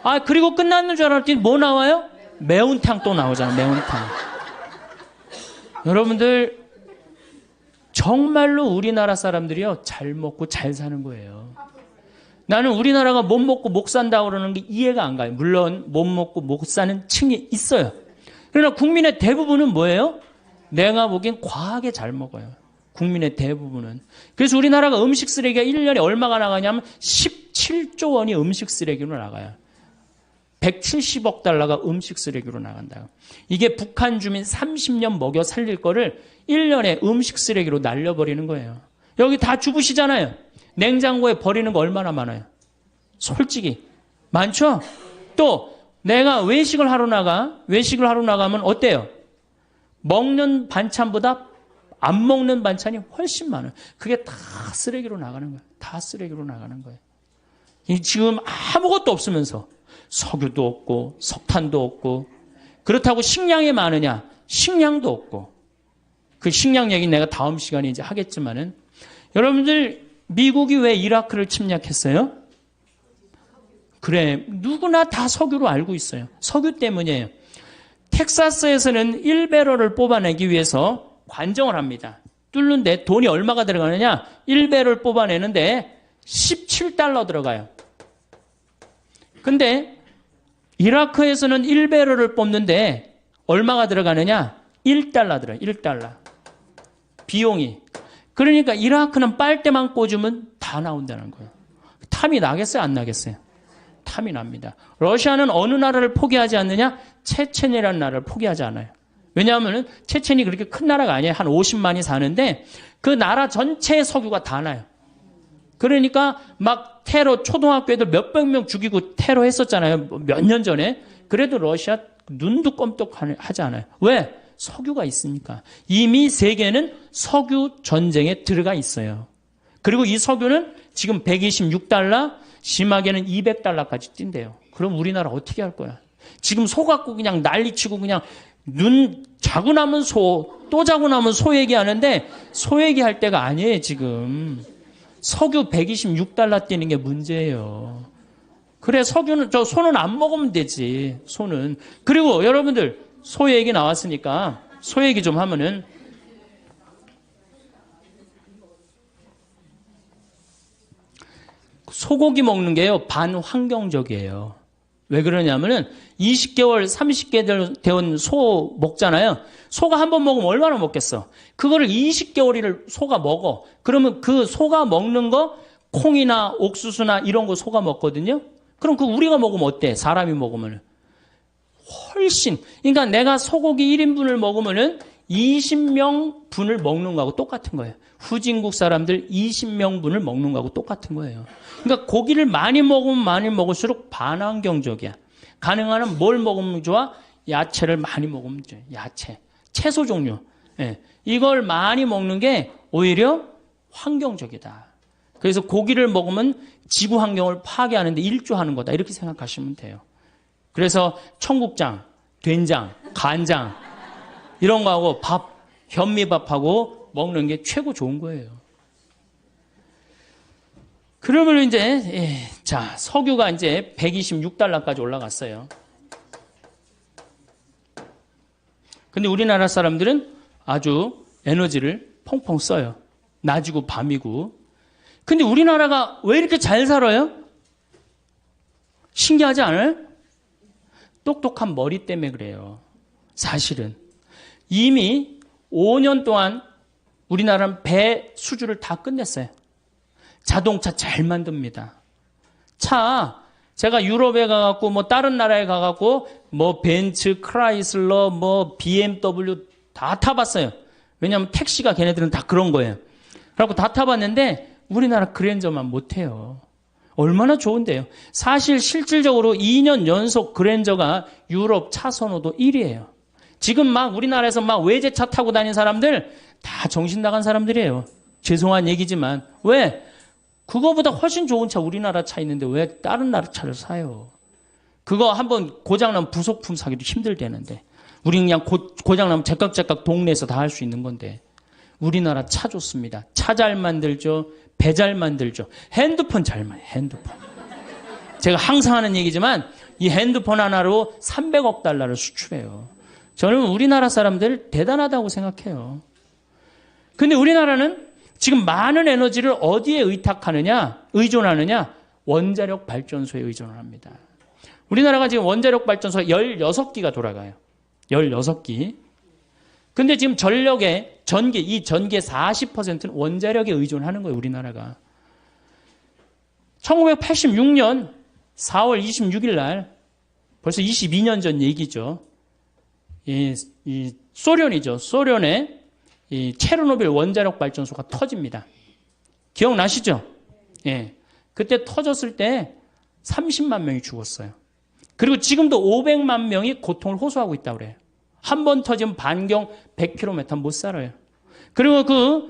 아, 그리고 끝났는 줄 알았더니 뭐 나와요? 매운탕 또 나오잖아, 매운탕. 여러분들, 정말로 우리나라 사람들이요, 잘 먹고 잘 사는 거예요. 나는 우리나라가 못 먹고 못 산다고 그러는 게 이해가 안 가요. 물론 못 먹고 못 사는 층이 있어요. 그러나 국민의 대부분은 뭐예요? 내가 보기엔 과하게 잘 먹어요. 국민의 대부분은. 그래서 우리나라가 음식 쓰레기가 1년에 얼마가 나가냐면 17조 원이 음식 쓰레기로 나가요. 170억 달러가 음식 쓰레기로 나간다. 이게 북한 주민 30년 먹여 살릴 거를 1년에 음식 쓰레기로 날려버리는 거예요. 여기 다 주부시잖아요. 냉장고에 버리는 거 얼마나 많아요? 솔직히 많죠? 또 내가 외식을 하러 나가면 어때요? 먹는 반찬보다 안 먹는 반찬이 훨씬 많아요. 그게 다 쓰레기로 나가는 거예요. 다 쓰레기로 나가는 거예요. 지금 아무것도 없으면서 석유도 없고 석탄도 없고 그렇다고 식량이 많으냐? 식량도 없고. 그 식량 얘기 내가 다음 시간에 이제 하겠지만은 여러분들 미국이 왜 이라크를 침략했어요? 그래, 누구나 다 석유로 알고 있어요. 석유 때문이에요. 텍사스에서는 1배럴을 뽑아내기 위해서 관정을 합니다. 뚫는데 돈이 얼마가 들어가느냐? 1배럴 뽑아내는데 17달러 들어가요. 근데 이라크에서는 1배럴을 뽑는데 얼마가 들어가느냐? 1달러 들어요. 1달러. 비용이. 그러니까 이라크는 빨대만 꽂으면 다 나온다는 거예요. 탐이 나겠어요? 안 나겠어요? 탐이 납니다. 러시아는 어느 나라를 포기하지 않느냐? 체첸이라는 나라를 포기하지 않아요. 왜냐하면 체첸이 그렇게 큰 나라가 아니에요. 한 50만이 사는데 그 나라 전체의 석유가 다 나요. 그러니까 막 테러, 초등학교 애들 몇백 명 죽이고 테러 했었잖아요. 몇 년 전에. 그래도 러시아 눈도 껌떡하지 않아요. 왜? 석유가 있으니까. 이미 세계는 석유 전쟁에 들어가 있어요. 그리고 이 석유는 지금 126달러, 심하게는 200달러까지 뛴대요. 그럼 우리나라 어떻게 할 거야? 지금 소 갖고 그냥 난리치고 그냥 눈 자고 나면 소, 또 자고 나면 소 얘기하는데 소 얘기할 때가 아니에요, 지금. 석유 126달러 뛰는 게 문제예요. 그래, 소는 안 먹으면 되지, 소는. 그리고 여러분들, 소 얘기 나왔으니까 소 얘기 좀 하면은 소고기 먹는 게요, 반환경적이에요. 왜 그러냐면은 20개월, 30개월 된 소 먹잖아요. 소가 한 번 먹으면 얼마나 먹겠어? 그거를 20개월을 소가 먹어. 그러면 그 소가 먹는 거 콩이나 옥수수나 이런 거 소가 먹거든요. 그럼 그 우리가 먹으면 어때? 사람이 먹으면 훨씬. 그러니까 내가 소고기 1인분을 먹으면은 20명분을 먹는 거하고 똑같은 거예요. 후진국 사람들 20명분을 먹는 거하고 똑같은 거예요. 그러니까 고기를 많이 먹으면 많이 먹을수록 반환경적이야. 가능한 한 뭘 먹으면 좋아? 야채를 많이 먹으면 좋아. 야채. 채소 종류. 예. 이걸 많이 먹는 게 오히려 환경적이다. 그래서 고기를 먹으면 지구 환경을 파괴하는데 일조하는 거다. 이렇게 생각하시면 돼요. 그래서 청국장, 된장, 간장 이런 거하고 밥, 현미밥하고 먹는 게 최고 좋은 거예요. 그러면 이제 자, 석유가 이제 126달러까지 올라갔어요. 근데 우리나라 사람들은 아주 에너지를 펑펑 써요. 낮이고 밤이고. 근데 우리나라가 왜 이렇게 잘 살아요? 신기하지 않아요? 똑똑한 머리 때문에 그래요. 사실은. 이미 5년 동안 우리나라는 배 수주를 다 끝냈어요. 자동차 잘 만듭니다. 차, 제가 유럽에 가갖고, 다른 나라에 가갖고, 벤츠, 크라이슬러, BMW 다 타봤어요. 왜냐하면 택시가 걔네들은 다 그런 거예요. 그래갖고 다 타봤는데, 우리나라 그랜저만 못해요. 얼마나 좋은데요. 사실 실질적으로 2년 연속 그랜저가 유럽 차 선호도 1위예요. 지금 우리나라에서 외제차 타고 다니는 사람들 다 정신 나간 사람들이에요. 죄송한 얘기지만. 왜? 그거보다 훨씬 좋은 차 우리나라 차 있는데 왜 다른 나라 차를 사요? 그거 한번 고장나면 부속품 사기도 힘들대는데. 우리는 그냥 고장나면 제깍제깍 동네에서 다 할 수 있는 건데. 우리나라 차 좋습니다. 차 잘 만들죠. 배 잘 만들죠. 핸드폰 잘 만들죠. 핸드폰. 제가 항상 하는 얘기지만 이 핸드폰 하나로 300억 달러를 수출해요. 저는 우리나라 사람들 대단하다고 생각해요. 근데 우리나라는 지금 많은 에너지를 어디에 의존하느냐? 원자력 발전소에 의존을 합니다. 우리나라가 지금 원자력 발전소 16기가 돌아가요. 16기. 근데 지금 이 전기의 40%는 원자력에 의존하는 거예요, 우리나라가. 1986년 4월 26일 날, 벌써 22년 전 얘기죠. 이 소련이죠. 소련의 이 체르노빌 원자력 발전소가 터집니다. 기억나시죠? 예. 그때 터졌을 때 30만 명이 죽었어요. 그리고 지금도 500만 명이 고통을 호소하고 있다고 그래요. 한 번 터지면 반경 100km 못 살아요. 그리고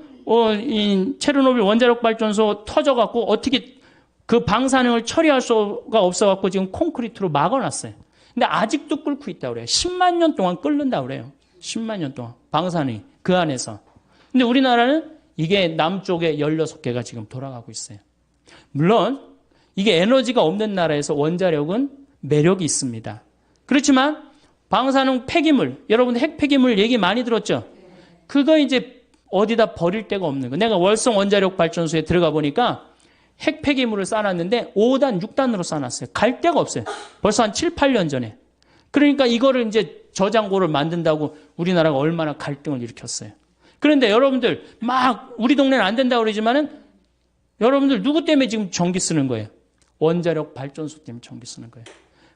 이 체르노빌 원자력 발전소 터져갖고 어떻게 그 방사능을 처리할 수가 없어갖고 지금 콘크리트로 막아놨어요. 근데 아직도 끓고 있다고 그래요. 10만 년 동안 끓는다고 그래요. 10만 년 동안. 방사능이 그 안에서. 근데 우리나라는 이게 남쪽에 16개가 지금 돌아가고 있어요. 물론 이게 에너지가 없는 나라에서 원자력은 매력이 있습니다. 그렇지만 방사능 폐기물, 여러분 핵 폐기물 얘기 많이 들었죠? 그거 이제 어디다 버릴 데가 없는 거. 내가 월성 원자력 발전소에 들어가 보니까 핵 폐기물을 쌓아놨는데 5단, 6단으로 쌓아놨어요. 갈 데가 없어요. 벌써 한 7, 8년 전에. 그러니까 이거를 이제 저장고를 만든다고 우리나라가 얼마나 갈등을 일으켰어요. 그런데 여러분들 우리 동네는 안 된다고 그러지만은 여러분들 누구 때문에 지금 전기 쓰는 거예요? 원자력 발전소 때문에 전기 쓰는 거예요.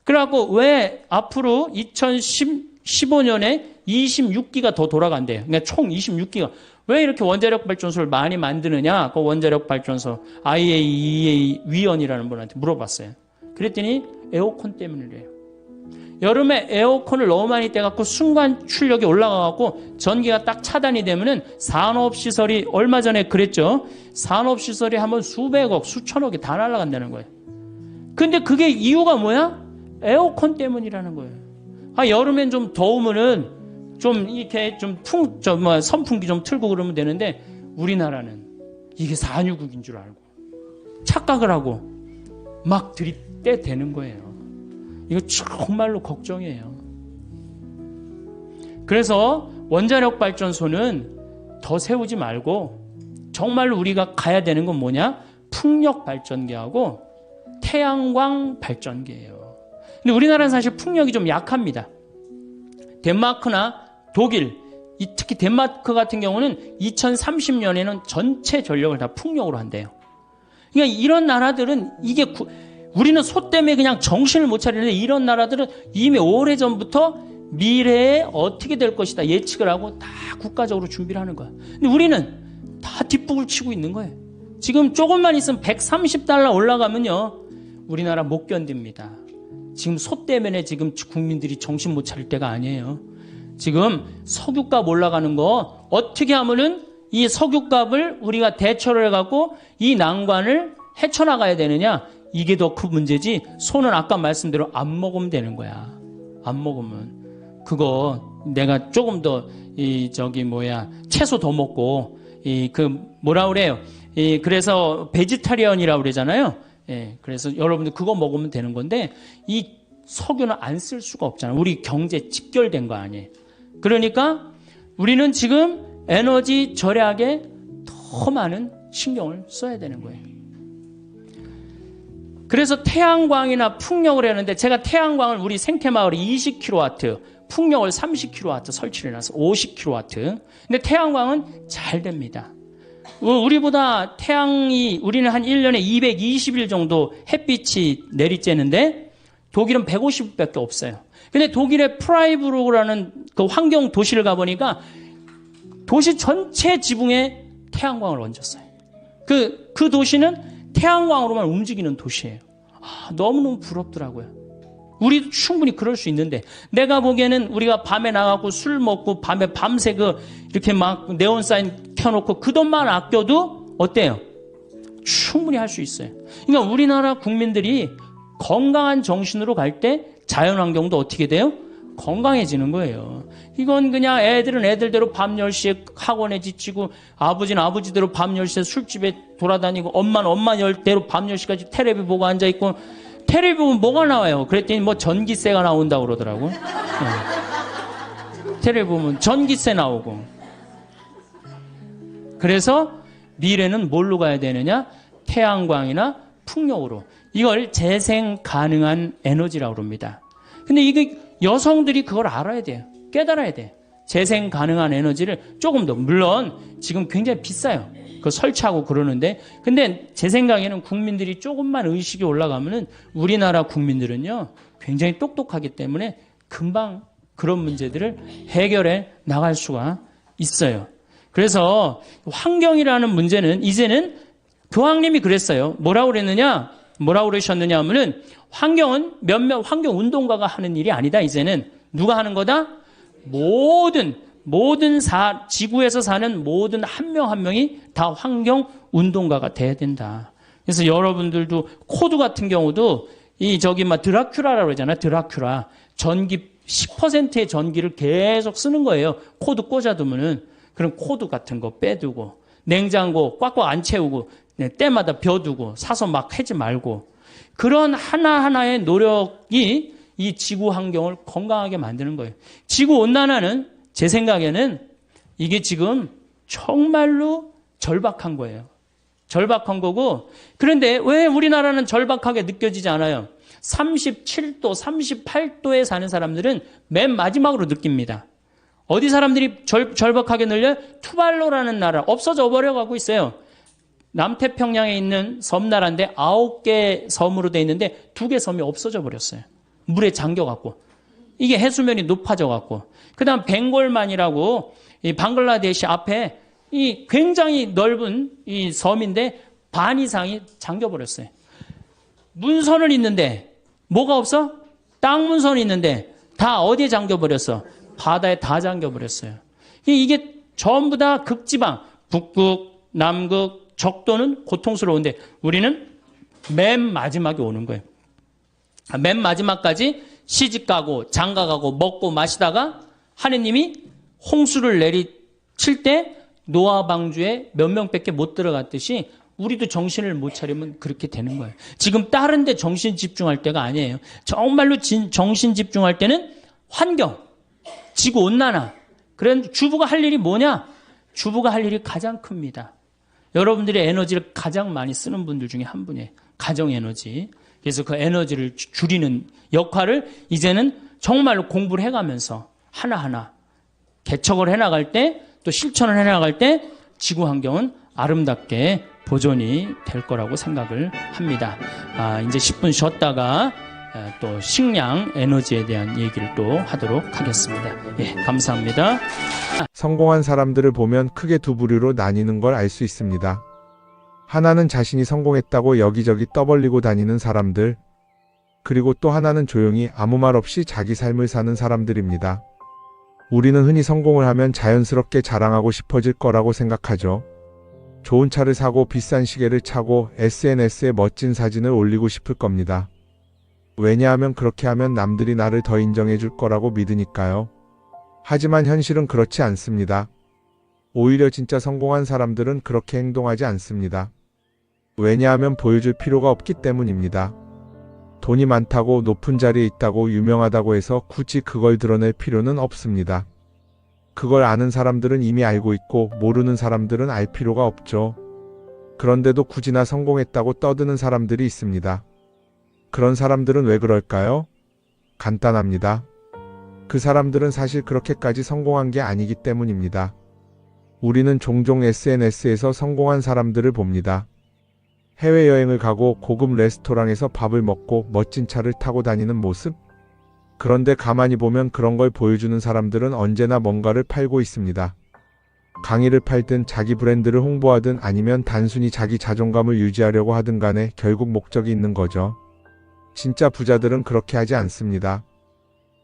그래갖고 왜 앞으로 2015년에 26기가 더 돌아간대요. 그러니까 총 26기가. 왜 이렇게 원자력 발전소를 많이 만드느냐? 그 원자력 발전소 IAEA 위원이라는 분한테 물어봤어요. 그랬더니 에어컨 때문이래요. 여름에 에어컨을 너무 많이 떼갖고 순간 출력이 올라가갖고 전기가 딱 차단이 되면은 산업시설이 얼마 전에 그랬죠. 산업시설이 한번 수백억, 수천억이 다 날아간다는 거예요. 근데 그게 이유가 뭐야? 에어컨 때문이라는 거예요. 여름엔 좀 더우면은 좀 이렇게 선풍기 좀 틀고 그러면 되는데 우리나라는 이게 산유국인 줄 알고 착각을 하고 막 들이대 대는 거예요. 이거 정말로 걱정이에요. 그래서 원자력 발전소는 더 세우지 말고 정말로 우리가 가야 되는 건 뭐냐? 풍력 발전기하고 태양광 발전기예요. 근데 우리나라는 사실 풍력이 좀 약합니다. 덴마크나 독일, 특히 덴마크 같은 경우는 2030년에는 전체 전력을 다 풍력으로 한대요. 그러니까 이런 나라들은 우리는 소 때문에 그냥 정신을 못 차리는데 이런 나라들은 이미 오래전부터 미래에 어떻게 될 것이다 예측을 하고 다 국가적으로 준비를 하는 거야. 근데 우리는 다 뒷북을 치고 있는 거예요. 지금 조금만 있으면 $130 올라가면요, 우리나라 못 견딥니다. 지금 소 때문에 지금 국민들이 정신 못 차릴 때가 아니에요. 지금 석유값 올라가는 거 어떻게 하면은 이 석유값을 우리가 대처를 해갖고 이 난관을 헤쳐나가야 되느냐, 이게 더 큰 문제지. 소는 아까 말씀대로 안 먹으면 되는 거야. 안 먹으면 그거 내가 조금 더 채소 더 먹고 뭐라 그래요? 그래서 베지타리언이라고 그러잖아요. 그래서 여러분들 그거 먹으면 되는 건데 이 석유는 안 쓸 수가 없잖아요. 우리 경제 직결된 거 아니에요. 그러니까 우리는 지금 에너지 절약에 더 많은 신경을 써야 되는 거예요. 그래서 태양광이나 풍력을 하는데 제가 태양광을 우리 생태마을에 20kW, 풍력을 30kW 설치를 해놨어. 50kW. 근데 태양광은 잘 됩니다. 우리보다 우리는 한 1년에 220일 정도 햇빛이 내리쬐는데 독일은 150일밖에 없어요. 근데 독일의 프라이부르크라는 그 환경 도시를 가보니까 도시 전체 지붕에 태양광을 얹었어요. 그 도시는 태양광으로만 움직이는 도시예요. 너무너무 부럽더라고요. 우리도 충분히 그럴 수 있는데, 내가 보기에는 우리가 밤에 나가고 술 먹고 밤에 밤새 이렇게 막 네온사인 켜놓고 그 돈만 아껴도 어때요? 충분히 할 수 있어요. 그러니까 우리나라 국민들이 건강한 정신으로 갈 때 자연환경도 어떻게 돼요? 건강해지는 거예요. 이건 그냥 애들은 애들대로 밤 10시에 학원에 지치고, 아버지는 아버지대로 밤 10시에 술집에 돌아다니고, 엄마는 엄마대로 밤 10시까지 텔레비 보고 앉아있고, 텔레비 보면 뭐가 나와요? 그랬더니 뭐 전기세가 나온다고 그러더라고. 텔레비 보면 전기세 나오고. 그래서 미래는 뭘로 가야 되느냐? 태양광이나 풍력으로. 이걸 재생 가능한 에너지라고 합니다. 근데 이게 여성들이 그걸 알아야 돼요. 깨달아야 돼요. 재생 가능한 에너지를 조금 더, 물론 지금 굉장히 비싸요. 그거 설치하고 그러는데, 근데 제 생각에는 국민들이 조금만 의식이 올라가면은 우리나라 국민들은요 굉장히 똑똑하기 때문에 금방 그런 문제들을 해결해 나갈 수가 있어요. 그래서 환경이라는 문제는 이제는 교황님이 그랬어요. 뭐라고 그러셨느냐 하면은 환경은 몇몇 환경 운동가가 하는 일이 아니다. 이제는 누가 하는 거다? 지구에서 사는 모든 한 명 한 명이 다 환경 운동가가 돼야 된다. 그래서 여러분들도 코드 같은 경우도 드라큘라라고 그러잖아요. 드라큘라. 전기 10%의 전기를 계속 쓰는 거예요. 코드 꽂아두면은. 그럼 코드 같은 거 빼두고, 냉장고 꽉꽉 안 채우고, 때마다 벼두고, 사서 막 하지 말고, 그런 하나하나의 노력이 이 지구 환경을 건강하게 만드는 거예요. 지구 온난화는 제 생각에는 이게 지금 정말로 절박한 거예요. 절박한 거고, 그런데 왜 우리나라는 절박하게 느껴지지 않아요? 37도, 38도에 사는 사람들은 맨 마지막으로 느낍니다. 어디 사람들이 절박하게 늘려요? 투발루라는 나라, 없어져 버려가고 있어요. 남태평양에 있는 섬나라인데 9개 섬으로 돼 있는데 2개 섬이 없어져 버렸어요. 물에 잠겨갖고. 이게 해수면이 높아져갖고. 그 다음 벵골만이라고 이 방글라데시 앞에 이 굉장히 넓은 이 섬인데 반 이상이 잠겨버렸어요. 문선은 있는데 뭐가 없어? 땅 문선이 있는데 다 어디에 잠겨버렸어? 바다에 다 잠겨버렸어요. 이게 전부 다 극지방, 북극, 남극, 적도는 고통스러운데 우리는 맨 마지막에 오는 거예요. 맨 마지막까지 시집가고 장가가고 먹고 마시다가 하느님이 홍수를 내리칠 때 노아 방주에 몇 명밖에 못 들어갔듯이 우리도 정신을 못 차리면 그렇게 되는 거예요. 지금 다른 데 정신 집중할 때가 아니에요. 정말로 정신 집중할 때는 환경, 지구온난화. 그런 주부가 할 일이 뭐냐? 주부가 할 일이 가장 큽니다. 여러분들이 에너지를 가장 많이 쓰는 분들 중에 한 분이에요. 가정 에너지. 그래서 그 에너지를 줄이는 역할을 이제는 정말로 공부를 해가면서 하나하나 개척을 해나갈 때, 또 실천을 해나갈 때 지구 환경은 아름답게 보존이 될 거라고 생각을 합니다. 이제 10분 쉬었다가 또 식량 에너지에 대한 얘기를 또 하도록 하겠습니다. 예, 감사합니다. 성공한 사람들을 보면 크게 두 부류로 나뉘는 걸 알 수 있습니다. 하나는 자신이 성공했다고 여기저기 떠벌리고 다니는 사람들, 그리고 또 하나는 조용히 아무 말 없이 자기 삶을 사는 사람들입니다. 우리는 흔히 성공을 하면 자연스럽게 자랑하고 싶어질 거라고 생각하죠. 좋은 차를 사고 비싼 시계를 차고 SNS에 멋진 사진을 올리고 싶을 겁니다. 왜냐하면 그렇게 하면 남들이 나를 더 인정해 줄 거라고 믿으니까요. 하지만 현실은 그렇지 않습니다. 오히려 진짜 성공한 사람들은 그렇게 행동하지 않습니다. 왜냐하면 보여줄 필요가 없기 때문입니다. 돈이 많다고, 높은 자리에 있다고, 유명하다고 해서 굳이 그걸 드러낼 필요는 없습니다. 그걸 아는 사람들은 이미 알고 있고 모르는 사람들은 알 필요가 없죠. 그런데도 굳이 나 성공했다고 떠드는 사람들이 있습니다. 그런 사람들은 왜 그럴까요? 간단합니다. 그 사람들은 사실 그렇게까지 성공한 게 아니기 때문입니다. 우리는 종종 SNS에서 성공한 사람들을 봅니다. 해외여행을 가고 고급 레스토랑에서 밥을 먹고 멋진 차를 타고 다니는 모습? 그런데 가만히 보면 그런 걸 보여주는 사람들은 언제나 뭔가를 팔고 있습니다. 강의를 팔든 자기 브랜드를 홍보하든 아니면 단순히 자기 자존감을 유지하려고 하든 간에 결국 목적이 있는 거죠. 진짜 부자들은 그렇게 하지 않습니다.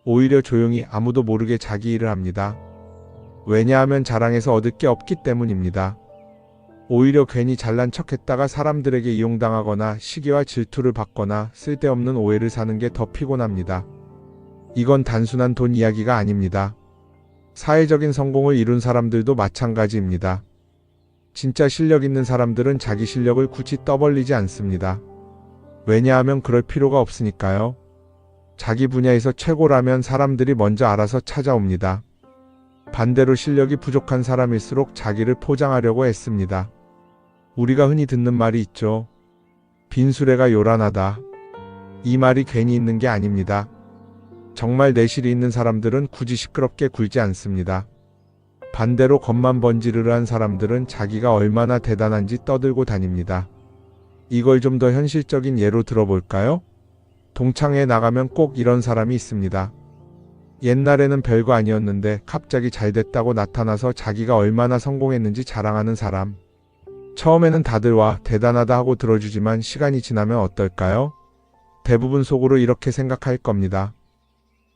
오히려 조용히 아무도 모르게 자기 일을 합니다. 왜냐하면 자랑해서 얻을 게 없기 때문입니다. 오히려 괜히 잘난 척했다가 사람들에게 이용당하거나 시기와 질투를 받거나 쓸데없는 오해를 사는 게 더 피곤합니다. 이건 단순한 돈 이야기가 아닙니다. 사회적인 성공을 이룬 사람들도 마찬가지입니다. 진짜 실력 있는 사람들은 자기 실력을 굳이 떠벌리지 않습니다. 왜냐하면 그럴 필요가 없으니까요. 자기 분야에서 최고라면 사람들이 먼저 알아서 찾아옵니다. 반대로 실력이 부족한 사람일수록 자기를 포장하려고 애씁니다. 우리가 흔히 듣는 말이 있죠. 빈수레가 요란하다. 이 말이 괜히 있는 게 아닙니다. 정말 내실이 있는 사람들은 굳이 시끄럽게 굴지 않습니다. 반대로 겉만 번지르르한 사람들은 자기가 얼마나 대단한지 떠들고 다닙니다. 이걸 좀 더 현실적인 예로 들어볼까요? 동창회에 나가면 꼭 이런 사람이 있습니다. 옛날에는 별거 아니었는데 갑자기 잘 됐다고 나타나서 자기가 얼마나 성공했는지 자랑하는 사람. 처음에는 다들 와, 대단하다 하고 들어주지만 시간이 지나면 어떨까요? 대부분 속으로 이렇게 생각할 겁니다.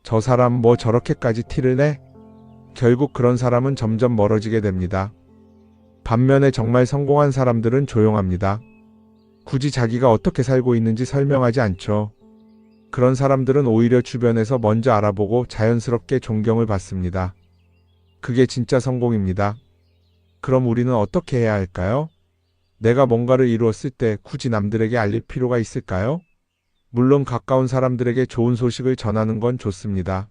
저 사람 뭐 저렇게까지 티를 내? 결국 그런 사람은 점점 멀어지게 됩니다. 반면에 정말 성공한 사람들은 조용합니다. 굳이 자기가 어떻게 살고 있는지 설명하지 않죠. 그런 사람들은 오히려 주변에서 먼저 알아보고 자연스럽게 존경을 받습니다. 그게 진짜 성공입니다. 그럼 우리는 어떻게 해야 할까요? 내가 뭔가를 이루었을 때 굳이 남들에게 알릴 필요가 있을까요? 물론 가까운 사람들에게 좋은 소식을 전하는 건 좋습니다.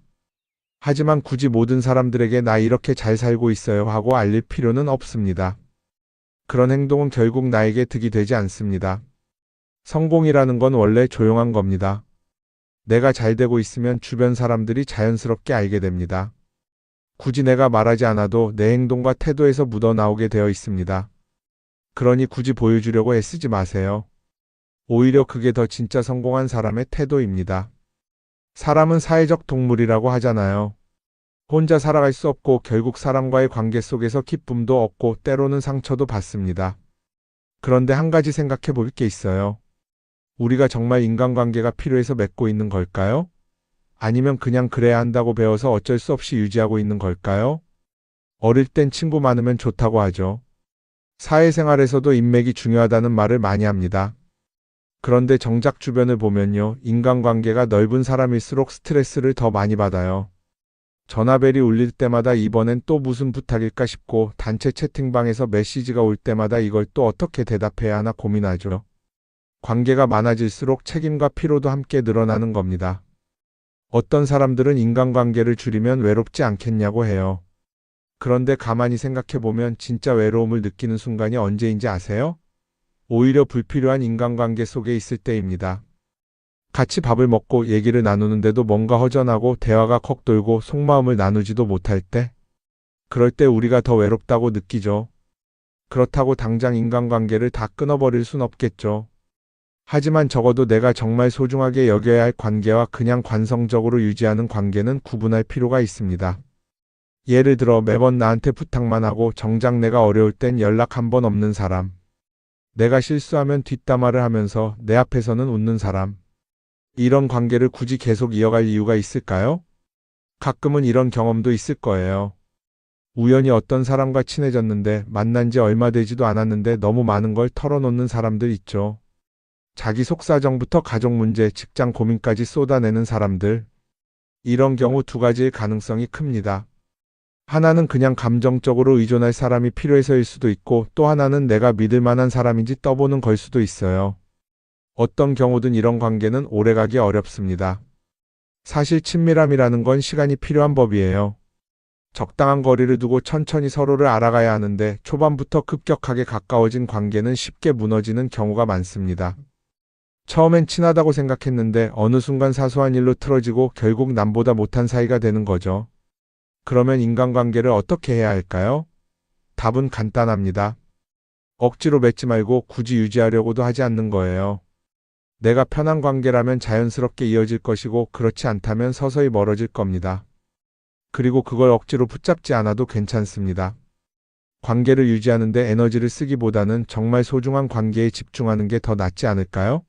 하지만 굳이 모든 사람들에게 나 이렇게 잘 살고 있어요 하고 알릴 필요는 없습니다. 그런 행동은 결국 나에게 득이 되지 않습니다. 성공이라는 건 원래 조용한 겁니다. 내가 잘 되고 있으면 주변 사람들이 자연스럽게 알게 됩니다. 굳이 내가 말하지 않아도 내 행동과 태도에서 묻어나오게 되어 있습니다. 그러니 굳이 보여주려고 애쓰지 마세요. 오히려 그게 더 진짜 성공한 사람의 태도입니다. 사람은 사회적 동물이라고 하잖아요. 혼자 살아갈 수 없고 결국 사람과의 관계 속에서 기쁨도 얻고 때로는 상처도 받습니다. 그런데 한 가지 생각해 볼 게 있어요. 우리가 정말 인간관계가 필요해서 맺고 있는 걸까요? 아니면 그냥 그래야 한다고 배워서 어쩔 수 없이 유지하고 있는 걸까요? 어릴 땐 친구 많으면 좋다고 하죠. 사회생활에서도 인맥이 중요하다는 말을 많이 합니다. 그런데 정작 주변을 보면요, 인간관계가 넓은 사람일수록 스트레스를 더 많이 받아요. 전화벨이 울릴 때마다 이번엔 또 무슨 부탁일까 싶고 단체 채팅방에서 메시지가 올 때마다 이걸 또 어떻게 대답해야 하나 고민하죠. 관계가 많아질수록 책임과 피로도 함께 늘어나는 겁니다. 어떤 사람들은 인간관계를 줄이면 외롭지 않겠냐고 해요. 그런데 가만히 생각해보면 진짜 외로움을 느끼는 순간이 언제인지 아세요? 오히려 불필요한 인간관계 속에 있을 때입니다. 같이 밥을 먹고 얘기를 나누는데도 뭔가 허전하고 대화가 컥 돌고 속마음을 나누지도 못할 때, 그럴 때 우리가 더 외롭다고 느끼죠. 그렇다고 당장 인간관계를 다 끊어버릴 순 없겠죠. 하지만 적어도 내가 정말 소중하게 여겨야 할 관계와 그냥 관성적으로 유지하는 관계는 구분할 필요가 있습니다. 예를 들어 매번 나한테 부탁만 하고 정작 내가 어려울 땐 연락 한 번 없는 사람. 내가 실수하면 뒷담화를 하면서 내 앞에서는 웃는 사람. 이런 관계를 굳이 계속 이어갈 이유가 있을까요? 가끔은 이런 경험도 있을 거예요. 우연히 어떤 사람과 친해졌는데 만난 지 얼마 되지도 않았는데 너무 많은 걸 털어놓는 사람들 있죠. 자기 속사정부터 가족 문제, 직장 고민까지 쏟아내는 사람들. 이런 경우 두 가지의 가능성이 큽니다. 하나는 그냥 감정적으로 의존할 사람이 필요해서일 수도 있고 또 하나는 내가 믿을 만한 사람인지 떠보는 걸 수도 있어요. 어떤 경우든 이런 관계는 오래가기 어렵습니다. 사실 친밀함이라는 건 시간이 필요한 법이에요. 적당한 거리를 두고 천천히 서로를 알아가야 하는데 초반부터 급격하게 가까워진 관계는 쉽게 무너지는 경우가 많습니다. 처음엔 친하다고 생각했는데 어느 순간 사소한 일로 틀어지고 결국 남보다 못한 사이가 되는 거죠. 그러면 인간관계를 어떻게 해야 할까요? 답은 간단합니다. 억지로 맺지 말고 굳이 유지하려고도 하지 않는 거예요. 내가 편한 관계라면 자연스럽게 이어질 것이고 그렇지 않다면 서서히 멀어질 겁니다. 그리고 그걸 억지로 붙잡지 않아도 괜찮습니다. 관계를 유지하는데 에너지를 쓰기보다는 정말 소중한 관계에 집중하는 게 더 낫지 않을까요?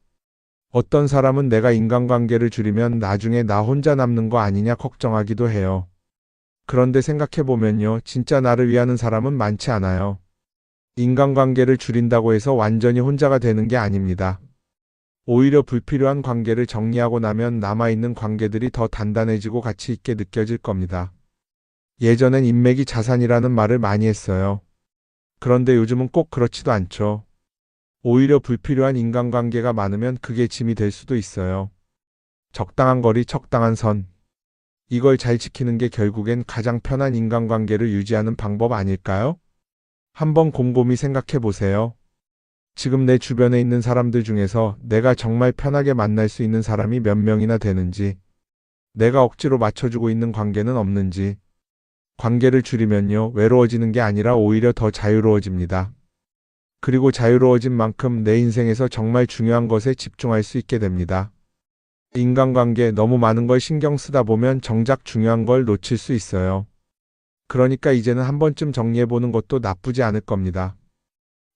어떤 사람은 내가 인간관계를 줄이면 나중에 나 혼자 남는 거 아니냐 걱정하기도 해요. 그런데 생각해보면요, 진짜 나를 위하는 사람은 많지 않아요. 인간관계를 줄인다고 해서 완전히 혼자가 되는 게 아닙니다. 오히려 불필요한 관계를 정리하고 나면 남아있는 관계들이 더 단단해지고 가치 있게 느껴질 겁니다. 예전엔 인맥이 자산이라는 말을 많이 했어요. 그런데 요즘은 꼭 그렇지도 않죠. 오히려 불필요한 인간관계가 많으면 그게 짐이 될 수도 있어요. 적당한 거리, 적당한 선. 이걸 잘 지키는 게 결국엔 가장 편한 인간관계를 유지하는 방법 아닐까요? 한번 곰곰이 생각해 보세요. 지금 내 주변에 있는 사람들 중에서 내가 정말 편하게 만날 수 있는 사람이 몇 명이나 되는지, 내가 억지로 맞춰주고 있는 관계는 없는지. 관계를 줄이면요, 외로워지는 게 아니라 오히려 더 자유로워집니다. 그리고 자유로워진 만큼 내 인생에서 정말 중요한 것에 집중할 수 있게 됩니다. 인간관계 너무 많은 걸 신경 쓰다 보면 정작 중요한 걸 놓칠 수 있어요. 그러니까 이제는 한 번쯤 정리해보는 것도 나쁘지 않을 겁니다.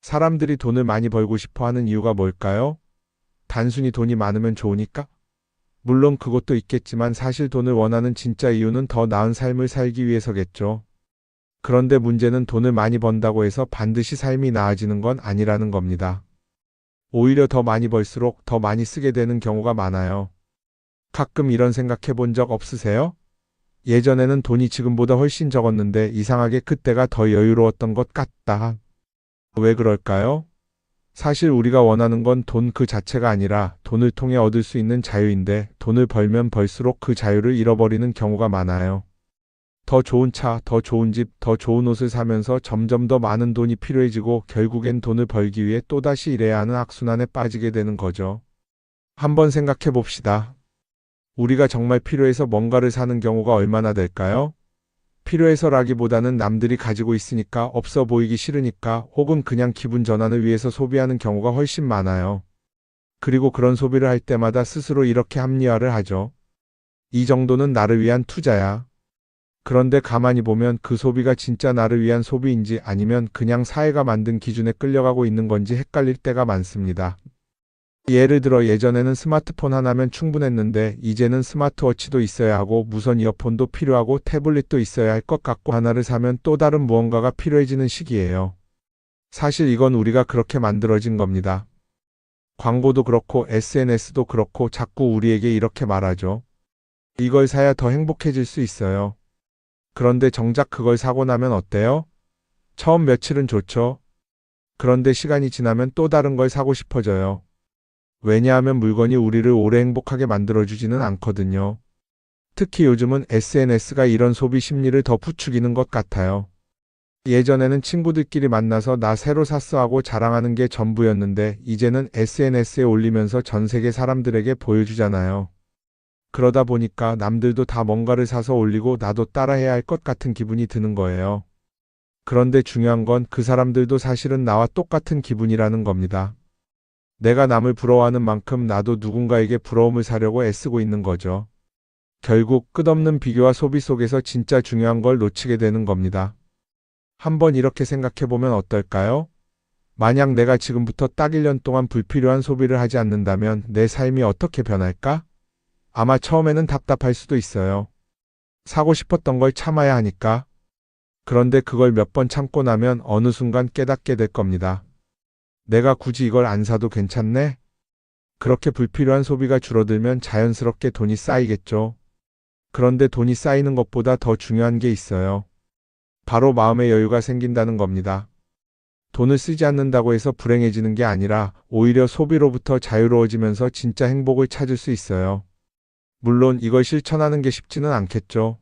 사람들이 돈을 많이 벌고 싶어 하는 이유가 뭘까요? 단순히 돈이 많으면 좋으니까? 물론 그것도 있겠지만 사실 돈을 원하는 진짜 이유는 더 나은 삶을 살기 위해서겠죠. 그런데 문제는 돈을 많이 번다고 해서 반드시 삶이 나아지는 건 아니라는 겁니다. 오히려 더 많이 벌수록 더 많이 쓰게 되는 경우가 많아요. 가끔 이런 생각해 본 적 없으세요? 예전에는 돈이 지금보다 훨씬 적었는데 이상하게 그때가 더 여유로웠던 것 같다. 왜 그럴까요? 사실 우리가 원하는 건 돈 그 자체가 아니라 돈을 통해 얻을 수 있는 자유인데 돈을 벌면 벌수록 그 자유를 잃어버리는 경우가 많아요. 더 좋은 차, 더 좋은 집, 더 좋은 옷을 사면서 점점 더 많은 돈이 필요해지고 결국엔 돈을 벌기 위해 또다시 일해야 하는 악순환에 빠지게 되는 거죠. 한번 생각해 봅시다. 우리가 정말 필요해서 뭔가를 사는 경우가 얼마나 될까요? 필요해서라기보다는 남들이 가지고 있으니까, 없어 보이기 싫으니까, 혹은 그냥 기분 전환을 위해서 소비하는 경우가 훨씬 많아요. 그리고 그런 소비를 할 때마다 스스로 이렇게 합리화를 하죠. 이 정도는 나를 위한 투자야. 그런데 가만히 보면 그 소비가 진짜 나를 위한 소비인지 아니면 그냥 사회가 만든 기준에 끌려가고 있는 건지 헷갈릴 때가 많습니다. 예를 들어 예전에는 스마트폰 하나면 충분했는데 이제는 스마트워치도 있어야 하고 무선 이어폰도 필요하고 태블릿도 있어야 할 것 같고 하나를 사면 또 다른 무언가가 필요해지는 시기예요. 사실 이건 우리가 그렇게 만들어진 겁니다. 광고도 그렇고 SNS도 그렇고 자꾸 우리에게 이렇게 말하죠. 이걸 사야 더 행복해질 수 있어요. 그런데 정작 그걸 사고 나면 어때요? 처음 며칠은 좋죠. 그런데 시간이 지나면 또 다른 걸 사고 싶어져요. 왜냐하면 물건이 우리를 오래 행복하게 만들어주지는 않거든요. 특히 요즘은 SNS가 이런 소비 심리를 더 부추기는 것 같아요. 예전에는 친구들끼리 만나서 나 새로 샀어 하고 자랑하는 게 전부였는데 이제는 SNS에 올리면서 전 세계 사람들에게 보여주잖아요. 그러다 보니까 남들도 다 뭔가를 사서 올리고 나도 따라해야 할 것 같은 기분이 드는 거예요. 그런데 중요한 건 그 사람들도 사실은 나와 똑같은 기분이라는 겁니다. 내가 남을 부러워하는 만큼 나도 누군가에게 부러움을 사려고 애쓰고 있는 거죠. 결국 끝없는 비교와 소비 속에서 진짜 중요한 걸 놓치게 되는 겁니다. 한번 이렇게 생각해보면 어떨까요? 만약 내가 지금부터 딱 1년 동안 불필요한 소비를 하지 않는다면 내 삶이 어떻게 변할까? 아마 처음에는 답답할 수도 있어요. 사고 싶었던 걸 참아야 하니까. 그런데 그걸 몇 번 참고 나면 어느 순간 깨닫게 될 겁니다. 내가 굳이 이걸 안 사도 괜찮네? 그렇게 불필요한 소비가 줄어들면 자연스럽게 돈이 쌓이겠죠. 그런데 돈이 쌓이는 것보다 더 중요한 게 있어요. 바로 마음의 여유가 생긴다는 겁니다. 돈을 쓰지 않는다고 해서 불행해지는 게 아니라 오히려 소비로부터 자유로워지면서 진짜 행복을 찾을 수 있어요. 물론 이걸 실천하는 게 쉽지는 않겠죠.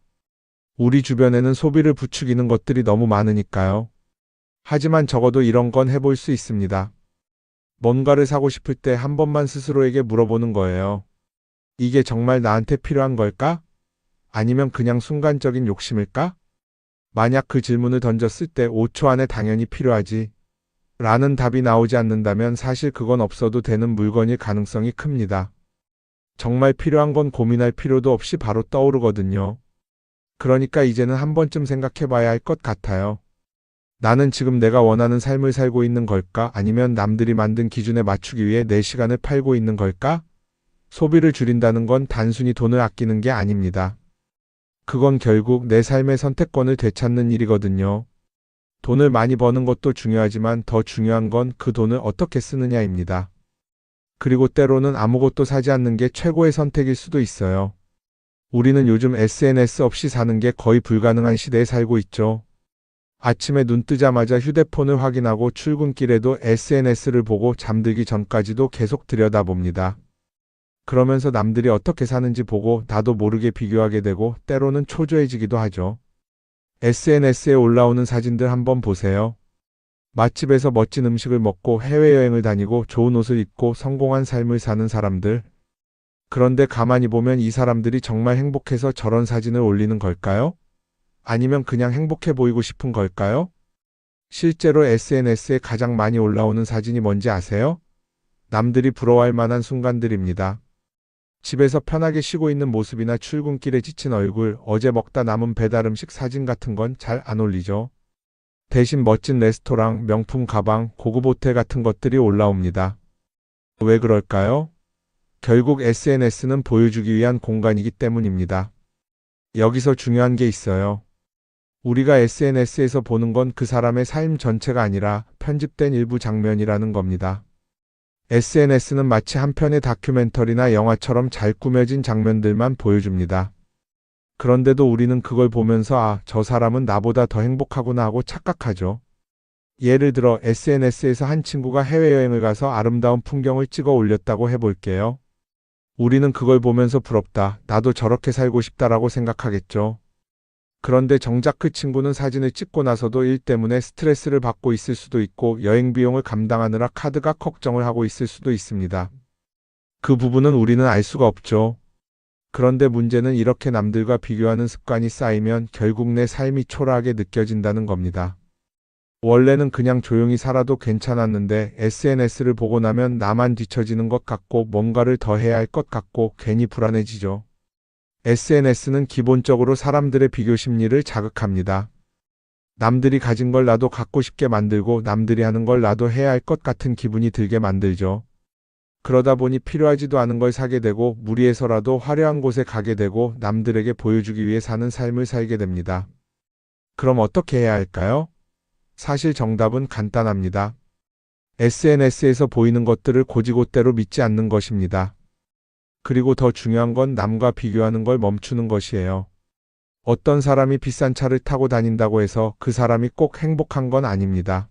우리 주변에는 소비를 부추기는 것들이 너무 많으니까요. 하지만 적어도 이런 건 해볼 수 있습니다. 뭔가를 사고 싶을 때 한 번만 스스로에게 물어보는 거예요. 이게 정말 나한테 필요한 걸까? 아니면 그냥 순간적인 욕심일까? 만약 그 질문을 던졌을 때 5초 안에 당연히 필요하지 라는 답이 나오지 않는다면 사실 그건 없어도 되는 물건일 가능성이 큽니다. 정말 필요한 건 고민할 필요도 없이 바로 떠오르거든요. 그러니까 이제는 한 번쯤 생각해 봐야 할 것 같아요. 나는 지금 내가 원하는 삶을 살고 있는 걸까? 아니면 남들이 만든 기준에 맞추기 위해 내 시간을 팔고 있는 걸까? 소비를 줄인다는 건 단순히 돈을 아끼는 게 아닙니다. 그건 결국 내 삶의 선택권을 되찾는 일이거든요. 돈을 많이 버는 것도 중요하지만 더 중요한 건 그 돈을 어떻게 쓰느냐입니다. 그리고 때로는 아무것도 사지 않는 게 최고의 선택일 수도 있어요. 우리는 요즘 SNS 없이 사는 게 거의 불가능한 시대에 살고 있죠. 아침에 눈 뜨자마자 휴대폰을 확인하고 출근길에도 SNS를 보고 잠들기 전까지도 계속 들여다봅니다. 그러면서 남들이 어떻게 사는지 보고 나도 모르게 비교하게 되고 때로는 초조해지기도 하죠. SNS에 올라오는 사진들 한번 보세요. 맛집에서 멋진 음식을 먹고 해외여행을 다니고 좋은 옷을 입고 성공한 삶을 사는 사람들. 그런데 가만히 보면 이 사람들이 정말 행복해서 저런 사진을 올리는 걸까요? 아니면 그냥 행복해 보이고 싶은 걸까요? 실제로 SNS에 가장 많이 올라오는 사진이 뭔지 아세요? 남들이 부러워할 만한 순간들입니다. 집에서 편하게 쉬고 있는 모습이나 출근길에 지친 얼굴, 어제 먹다 남은 배달 음식 사진 같은 건 잘 안 올리죠. 대신 멋진 레스토랑, 명품 가방, 고급 호텔 같은 것들이 올라옵니다. 왜 그럴까요? 결국 SNS는 보여주기 위한 공간이기 때문입니다. 여기서 중요한 게 있어요. 우리가 SNS에서 보는 건 그 사람의 삶 전체가 아니라 편집된 일부 장면이라는 겁니다. SNS는 마치 한 편의 다큐멘터리나 영화처럼 잘 꾸며진 장면들만 보여줍니다. 그런데도 우리는 그걸 보면서 아, 저 사람은 나보다 더 행복하구나 하고 착각하죠. 예를 들어 SNS에서 한 친구가 해외여행을 가서 아름다운 풍경을 찍어 올렸다고 해볼게요. 우리는 그걸 보면서 부럽다, 나도 저렇게 살고 싶다라고 생각하겠죠. 그런데 정작 그 친구는 사진을 찍고 나서도 일 때문에 스트레스를 받고 있을 수도 있고 여행 비용을 감당하느라 카드가 걱정을 하고 있을 수도 있습니다. 그 부분은 우리는 알 수가 없죠. 그런데 문제는 이렇게 남들과 비교하는 습관이 쌓이면 결국 내 삶이 초라하게 느껴진다는 겁니다. 원래는 그냥 조용히 살아도 괜찮았는데 SNS를 보고 나면 나만 뒤처지는 것 같고 뭔가를 더 해야 할 것 같고 괜히 불안해지죠. SNS는 기본적으로 사람들의 비교 심리를 자극합니다. 남들이 가진 걸 나도 갖고 싶게 만들고 남들이 하는 걸 나도 해야 할 것 같은 기분이 들게 만들죠. 그러다 보니 필요하지도 않은 걸 사게 되고 무리해서라도 화려한 곳에 가게 되고 남들에게 보여주기 위해 사는 삶을 살게 됩니다. 그럼 어떻게 해야 할까요? 사실 정답은 간단합니다. SNS에서 보이는 것들을 곧이곧대로 믿지 않는 것입니다. 그리고 더 중요한 건 남과 비교하는 걸 멈추는 것이에요. 어떤 사람이 비싼 차를 타고 다닌다고 해서 그 사람이 꼭 행복한 건 아닙니다.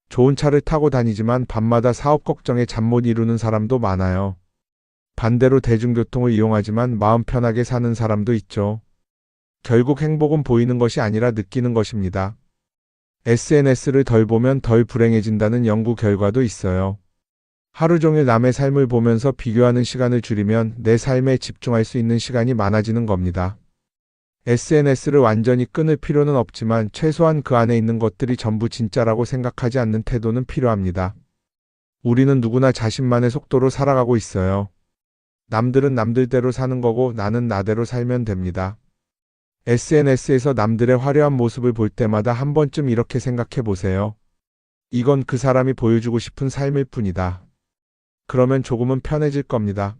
좋은 차를 타고 다니지만 밤마다 사업 걱정에 잠 못 이루는 사람도 많아요. 반대로 대중교통을 이용하지만 마음 편하게 사는 사람도 있죠. 결국 행복은 보이는 것이 아니라 느끼는 것입니다. SNS를 덜 보면 덜 불행해진다는 연구 결과도 있어요. 하루 종일 남의 삶을 보면서 비교하는 시간을 줄이면 내 삶에 집중할 수 있는 시간이 많아지는 겁니다. SNS를 완전히 끊을 필요는 없지만 최소한 그 안에 있는 것들이 전부 진짜라고 생각하지 않는 태도는 필요합니다. 우리는 누구나 자신만의 속도로 살아가고 있어요. 남들은 남들대로 사는 거고 나는 나대로 살면 됩니다. SNS에서 남들의 화려한 모습을 볼 때마다 한 번쯤 이렇게 생각해 보세요. 이건 그 사람이 보여주고 싶은 삶일 뿐이다. 그러면 조금은 편해질 겁니다.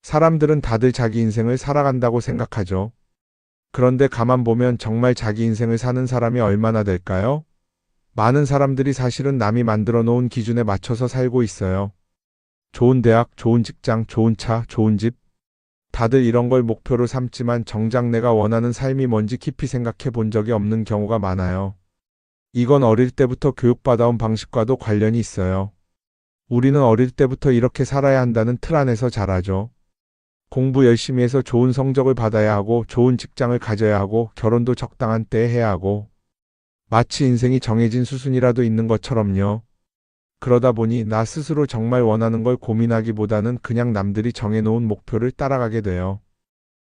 사람들은 다들 자기 인생을 살아간다고 생각하죠. 그런데 가만 보면 정말 자기 인생을 사는 사람이 얼마나 될까요? 많은 사람들이 사실은 남이 만들어 놓은 기준에 맞춰서 살고 있어요. 좋은 대학, 좋은 직장, 좋은 차, 좋은 집. 다들 이런 걸 목표로 삼지만 정작 내가 원하는 삶이 뭔지 깊이 생각해 본 적이 없는 경우가 많아요. 이건 어릴 때부터 교육받아온 방식과도 관련이 있어요. 우리는 어릴 때부터 이렇게 살아야 한다는 틀 안에서 자라죠. 공부 열심히 해서 좋은 성적을 받아야 하고 좋은 직장을 가져야 하고 결혼도 적당한 때에 해야 하고 마치 인생이 정해진 수순이라도 있는 것처럼요. 그러다 보니 나 스스로 정말 원하는 걸 고민하기보다는 그냥 남들이 정해놓은 목표를 따라가게 돼요.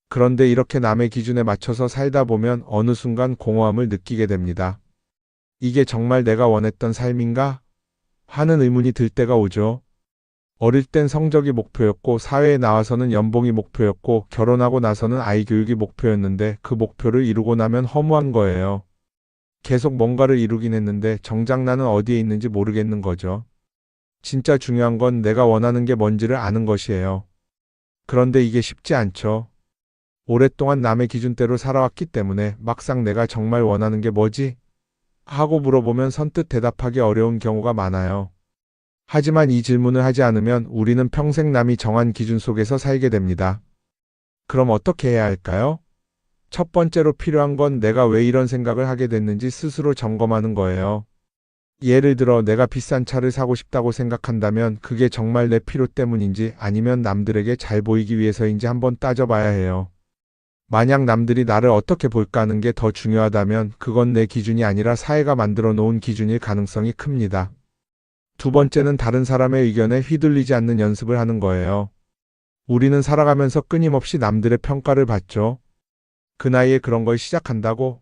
그런데 이렇게 남의 기준에 맞춰서 살다 보면 어느 순간 공허함을 느끼게 됩니다. 이게 정말 내가 원했던 삶인가? 하는 의문이 들 때가 오죠. 어릴 땐 성적이 목표였고 사회에 나와서는 연봉이 목표였고 결혼하고 나서는 아이 교육이 목표였는데 그 목표를 이루고 나면 허무한 거예요. 계속 뭔가를 이루긴 했는데 정작 나는 어디에 있는지 모르겠는 거죠. 진짜 중요한 건 내가 원하는 게 뭔지를 아는 것이에요. 그런데 이게 쉽지 않죠. 오랫동안 남의 기준대로 살아왔기 때문에 막상 내가 정말 원하는 게 뭐지? 하고 물어보면 선뜻 대답하기 어려운 경우가 많아요. 하지만 이 질문을 하지 않으면 우리는 평생 남이 정한 기준 속에서 살게 됩니다. 그럼 어떻게 해야 할까요? 첫 번째로 필요한 건 내가 왜 이런 생각을 하게 됐는지 스스로 점검하는 거예요. 예를 들어 내가 비싼 차를 사고 싶다고 생각한다면 그게 정말 내 필요 때문인지 아니면 남들에게 잘 보이기 위해서인지 한번 따져봐야 해요. 만약 남들이 나를 어떻게 볼까 하는 게 더 중요하다면 그건 내 기준이 아니라 사회가 만들어 놓은 기준일 가능성이 큽니다. 두 번째는 다른 사람의 의견에 휘둘리지 않는 연습을 하는 거예요. 우리는 살아가면서 끊임없이 남들의 평가를 받죠. 그 나이에 그런 걸 시작한다고?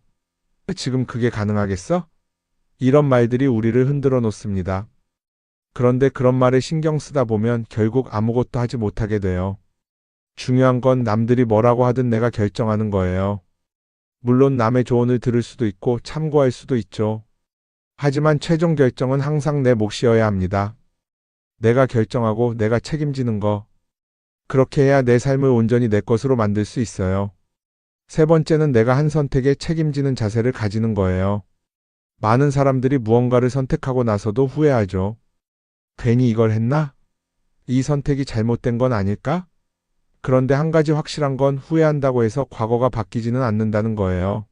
지금 그게 가능하겠어? 이런 말들이 우리를 흔들어 놓습니다. 그런데 그런 말에 신경 쓰다 보면 결국 아무것도 하지 못하게 돼요. 중요한 건 남들이 뭐라고 하든 내가 결정하는 거예요. 물론 남의 조언을 들을 수도 있고 참고할 수도 있죠. 하지만 최종 결정은 항상 내 몫이어야 합니다. 내가 결정하고 내가 책임지는 거. 그렇게 해야 내 삶을 온전히 내 것으로 만들 수 있어요. 세 번째는 내가 한 선택에 책임지는 자세를 가지는 거예요. 많은 사람들이 무언가를 선택하고 나서도 후회하죠. 괜히 이걸 했나? 이 선택이 잘못된 건 아닐까? 그런데 한 가지 확실한 건 후회한다고 해서 과거가 바뀌지는 않는다는 거예요.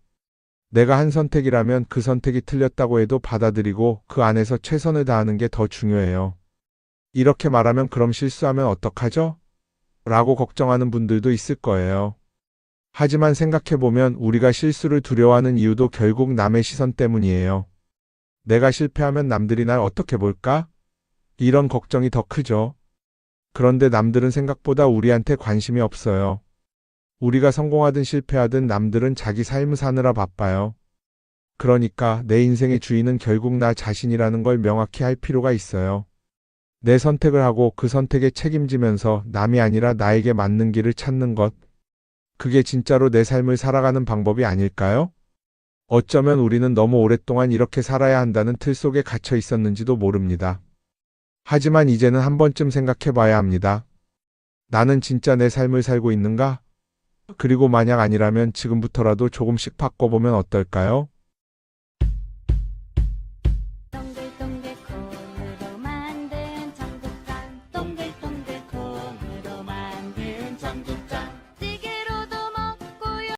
내가 한 선택이라면 그 선택이 틀렸다고 해도 받아들이고 그 안에서 최선을 다하는 게 더 중요해요. 이렇게 말하면 그럼 실수하면 어떡하죠? 라고 걱정하는 분들도 있을 거예요. 하지만 생각해보면 우리가 실수를 두려워하는 이유도 결국 남의 시선 때문이에요. 내가 실패하면 남들이 날 어떻게 볼까? 이런 걱정이 더 크죠. 그런데 남들은 생각보다 우리한테 관심이 없어요. 우리가 성공하든 실패하든 남들은 자기 삶을 사느라 바빠요. 그러니까 내 인생의 주인은 결국 나 자신이라는 걸 명확히 할 필요가 있어요. 내 선택을 하고 그 선택에 책임지면서 남이 아니라 나에게 맞는 길을 찾는 것. 그게 진짜로 내 삶을 살아가는 방법이 아닐까요? 어쩌면 우리는 너무 오랫동안 이렇게 살아야 한다는 틀 속에 갇혀 있었는지도 모릅니다. 하지만 이제는 한 번쯤 생각해 봐야 합니다. 나는 진짜 내 삶을 살고 있는가? 그리고 만약 아니라면 지금부터라도 조금씩 바꿔보면 어떨까요? 동글동글 콩으로 만든 청국장 동글